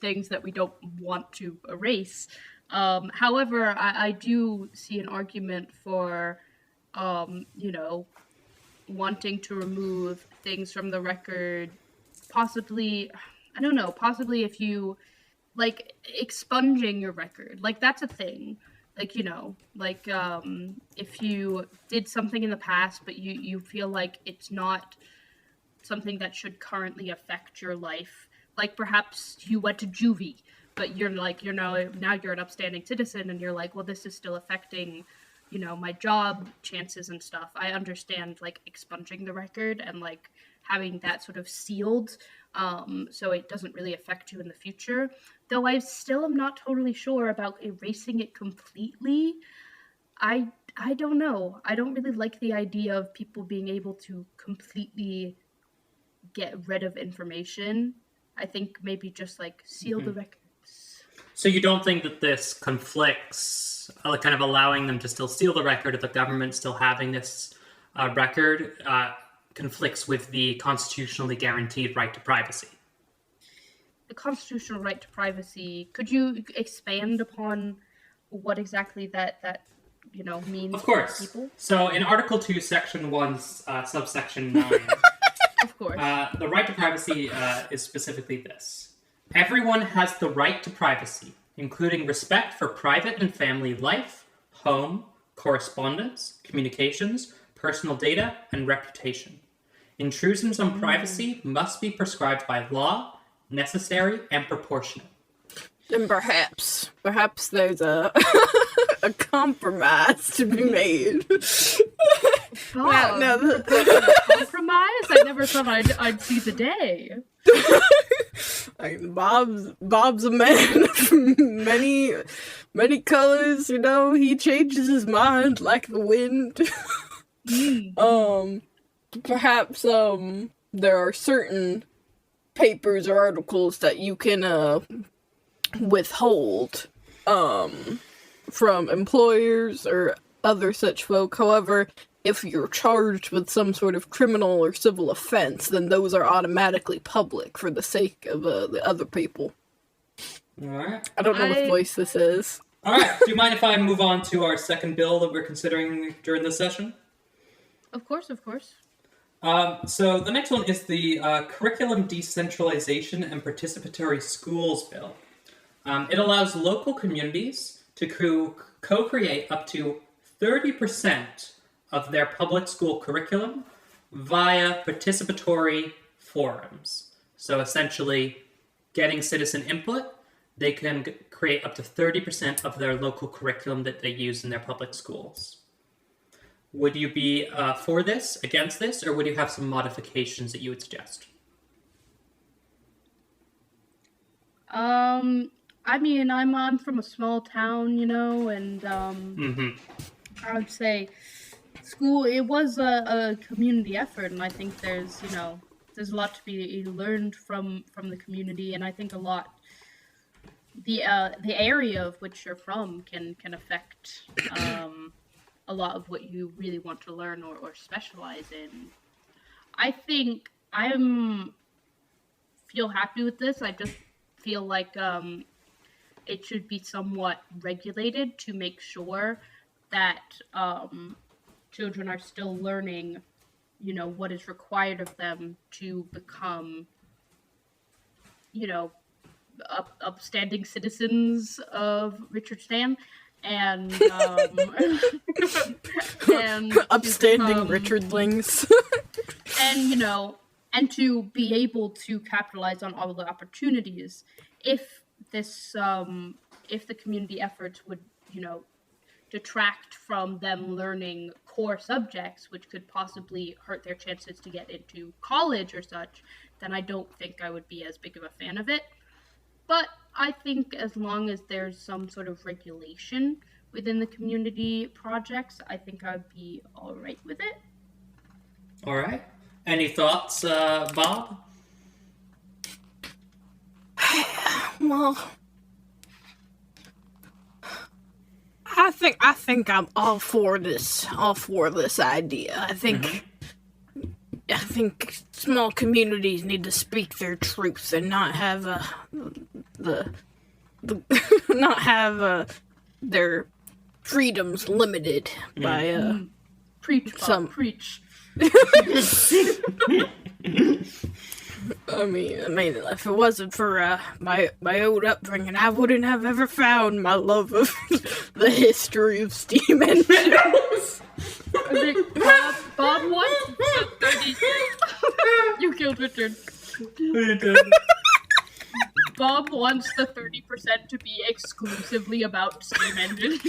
things that we don't want to erase. However, I do see an argument for, you know, wanting to remove things from the record, possibly if you, like, expunging your record, like, that's a thing. Like, you know, like, if you did something in the past, but you feel like it's not something that should currently affect your life, like, perhaps you went to juvie, but you're like, now you're an upstanding citizen, and you're like, well, this is still affecting, you know, my job chances and stuff. I understand, like, expunging the record and, like, having that sort of sealed, so it doesn't really affect you in the future. Though I still am not totally sure about erasing it completely. I don't know. I don't really like the idea of people being able to completely get rid of information. I think maybe just, like, seal the records. So you don't think that this conflicts, kind of allowing them to still steal the record if the government's still having this record, conflicts with the constitutionally guaranteed right to privacy? The constitutional right to privacy, could you expand upon what exactly that you know, means? Of course. To people? So in Article 2, Section 1, subsection 9, of course, the right to privacy is specifically this. Everyone has the right to privacy, including respect for private and family life, home, correspondence, communications, personal data, and reputation. Intrusions on privacy must be prescribed by law, necessary, and proportionate. Then perhaps there's a a compromise to be made. Bob, No. compromise? I never thought I'd see the day. Like, Bob's a man of many colors, you know, he changes his mind like the wind. Perhaps there are certain papers or articles that you can withhold from employers or other such folk. However, if you're charged with some sort of criminal or civil offense, then those are automatically public for the sake of the other people. Alright. I don't know what voice this is. Alright, do you mind if I move on to our second bill that we're considering during this session? Of course. So the next one is the Curriculum Decentralization and Participatory Schools Bill. It allows local communities to co-create up to 30% of their public school curriculum via participatory forums. So essentially, getting citizen input, they can create up to 30% of their local curriculum that they use in their public schools. Would you be for this, against this, or would you have some modifications that you would suggest? I mean, I'm from a small town, you know, and I would say school, it was a community effort, and I think there's a lot to be learned from the community, and I think a lot the area of which you're from can affect a lot of what you really want to learn or specialize in. I think feel happy with this. I just feel like it should be somewhat regulated to make sure that children are still learning, what is required of them to become, upstanding citizens of Richardstan, and upstanding Richardlings. and to be able to capitalize on all the opportunities. If the community efforts would, detract from them learning core subjects, which could possibly hurt their chances to get into college or such, then I don't think I would be as big of a fan of it. But I think as long as there's some sort of regulation within the community projects, I think I'd be all right with it. All right. Any thoughts, Bob? Well, I think I'm all for this idea. I think small communities need to speak their truth and not have their freedoms limited by preach. I mean, if it wasn't for my old upbringing, I wouldn't have ever found my love of the history of steam engines. Bob wants the 30. You killed Richard. Bob wants the 30% to be exclusively about steam engines.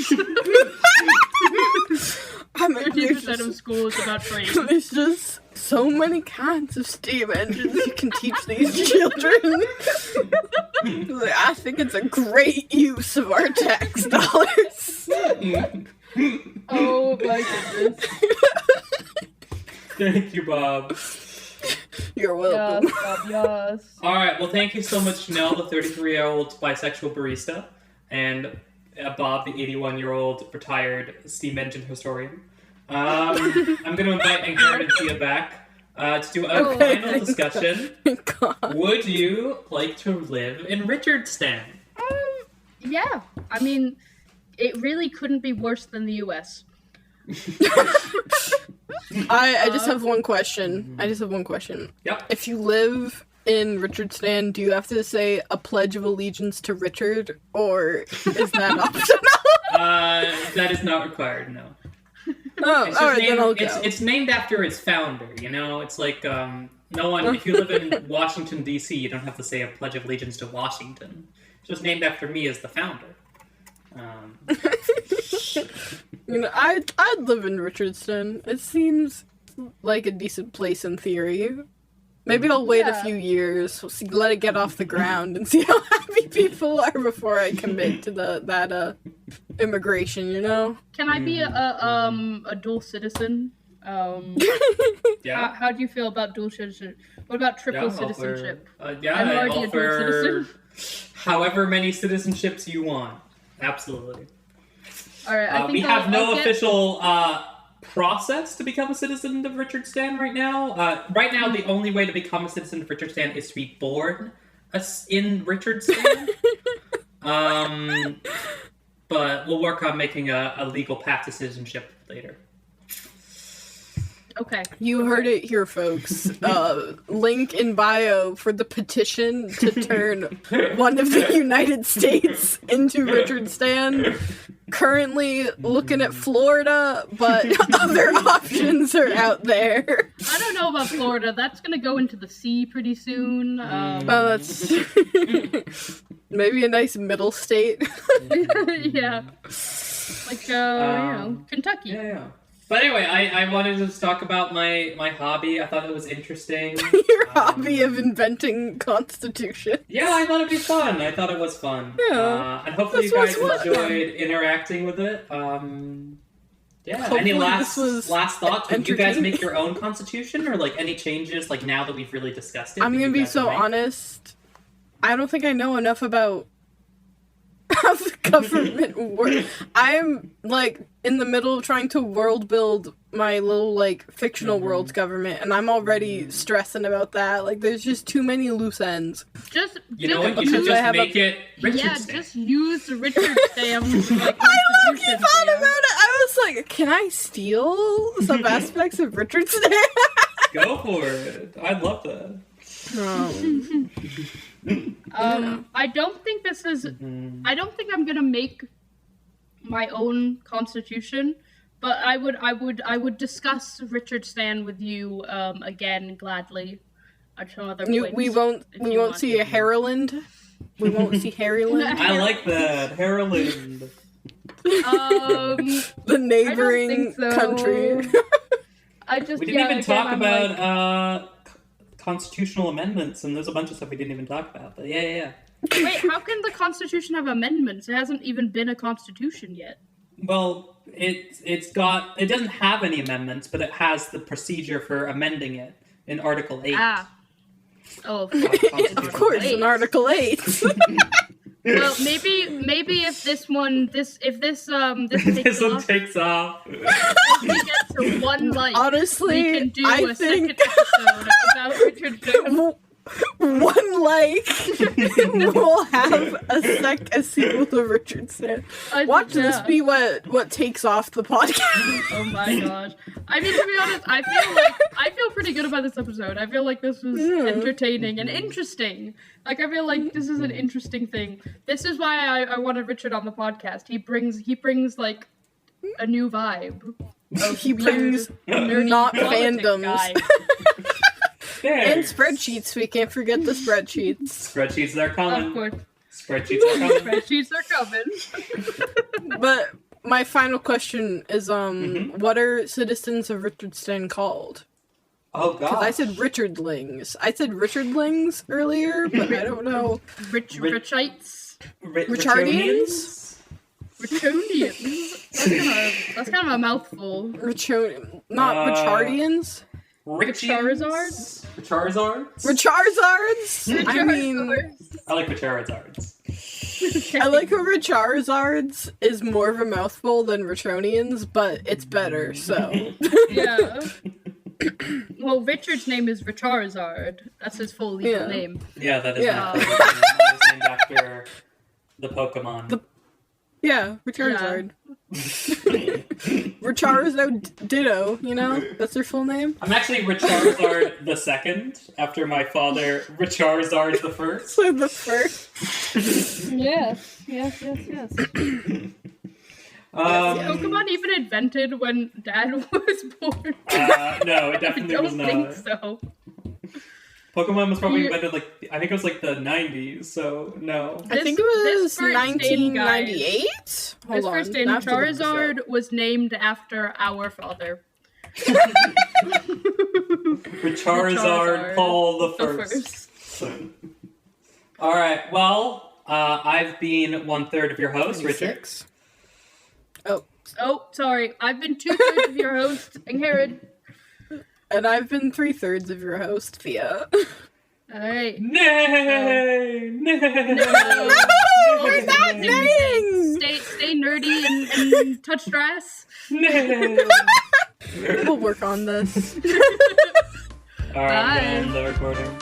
30% of school is about trains. There's just so many kinds of steam engines you can teach these children. I think it's a great use of our tax dollars. Oh my goodness. Thank you, Bob. You're welcome. Yes, Bob, yes. All right. Well, thank you so much, Chanel, the 33-year-old bisexual barista, and Bob, the 81-year-old retired steam engine historian. I'm going to invite Ingrid and Tia back to do a final discussion. God. Would you like to live in Richardstan? Yeah. I mean, it really couldn't be worse than the U.S. I just have one question. Yep. If you live in Richardstan, do you have to say a pledge of allegiance to Richard, or is that optional? That is not required, no. Oh, It's all just right, then I'll go. it's named after its founder. You know, it's like no one. If you live in Washington D.C., you don't have to say a Pledge of Allegiance to Washington. It's just named after me as the founder. You know, I'd live in Richardstan. It seems like a decent place in theory. Maybe I'll wait a few years, let it get off the ground, and see how happy people are before I commit to that immigration. You know? Can I be a dual citizen? Yeah. How do you feel about dual citizenship? What about triple citizenship? I'm I'm already a dual citizen. However many citizenships you want. Absolutely. All right. I think we have no I'll official process to become a citizen of Richardstan right now. Right now, the only way to become a citizen of Richardstan is to be born in Richardstan. But we'll work on making a legal path to citizenship later. Okay. You heard it here, folks. Link in bio for the petition to turn one of the United States into Richardstan. Currently looking at Florida, but other options are out there. I don't know about Florida. That's gonna go into the sea pretty soon. That's maybe a nice middle state. Yeah. Like, you know, Kentucky. Yeah. But anyway, I wanted to just talk about my hobby. I thought it was interesting. Your hobby of inventing constitution. Yeah, I thought it'd be fun. I thought it was fun. Yeah. And hopefully This you guys was fun. enjoyed interacting with it. Yeah. Hopefully Any this was last thoughts? Would you guys entertaining. make your own constitution, or like any changes? Like now that we've really discussed it, I'm that gonna you be guys so would make? honest. I don't think I know enough about how the government works. I'm like in the middle of trying to world build my little like fictional world's government, and I'm already stressing about that. Like, there's just too many loose ends. Just You know what? You Because should I just have a- make it yeah, Richardstan. just use the Richardstan like I low-key constitution. thought thing. about it. I was like, can I steal some aspects of Richardstan? Go for it. I'd love that. I don't think this is. I don't think I'm gonna make my own constitution, but I would discuss Richardstan with you again gladly at some other point. We won't want see a Harrowland. We won't see Harrowland. I like that. Harrowland. The neighboring so. country. I just We didn't even again, talk I'm about like, constitutional amendments, and there's a bunch of stuff we didn't even talk about. But yeah. wait, how can the Constitution have amendments? It hasn't even been a constitution yet. Well, it doesn't have any amendments, but it has the procedure for amending it in Article 8. Oh, Of course, in Article 8. Well, maybe if this takes This one off, takes off. if we get to one like, Honestly, we can do I a second think episode about Richardstan. one like we'll have a sequel to Richardson. Watch this be what takes off the podcast. Oh my gosh! I mean, to be honest, I feel pretty good about this episode. I feel like this was entertaining and interesting. Like, I feel like this is an interesting thing. This is why I wanted Richard on the podcast. He brings like a new vibe. He brings nerdy not politics fandoms. guy. And spreadsheets. We can't forget the spreadsheets. Spreadsheets are coming. Of course, Spreadsheets are coming. spreadsheets are coming. But my final question is, what are citizens of Richardstan called? Oh god. Because I said Richardlings. I said Richardlings earlier, but I don't know. Richites. Richardians? Richonians. That's kind of a mouthful. Not Richardians? Charizards? Richardsards? I mean, I like Charizards. I like how Richardsards is more of a mouthful than Richonians, but it's better, so. Yeah. Well, Richard's name is Richarzard. That's his full legal name. Yeah, that is Yeah. it's named after the Pokemon. Yeah, Richarzard. Richarzard Ditto, you know? That's their full name. I'm actually Richarzard the second, after my father, Richarzard the first. So the first. Yes. Was Pokemon even invented when Dad was born? No, it definitely was not. I don't think so. Pokemon was probably invented I think it was the 90s, so no. I think it was 1998? This first in Charizard was named after our father. Charizard Paul the First. Alright, well, I've been 1/3 of your host, Richard. Oh, sorry. I've been 2/3 of your host, Herod. And I've been 3/3 of your host, Thea. Alright. Nay! No, we're not naying! Stay nerdy and touch grass. Nay! We'll work on this. Alright, the recording.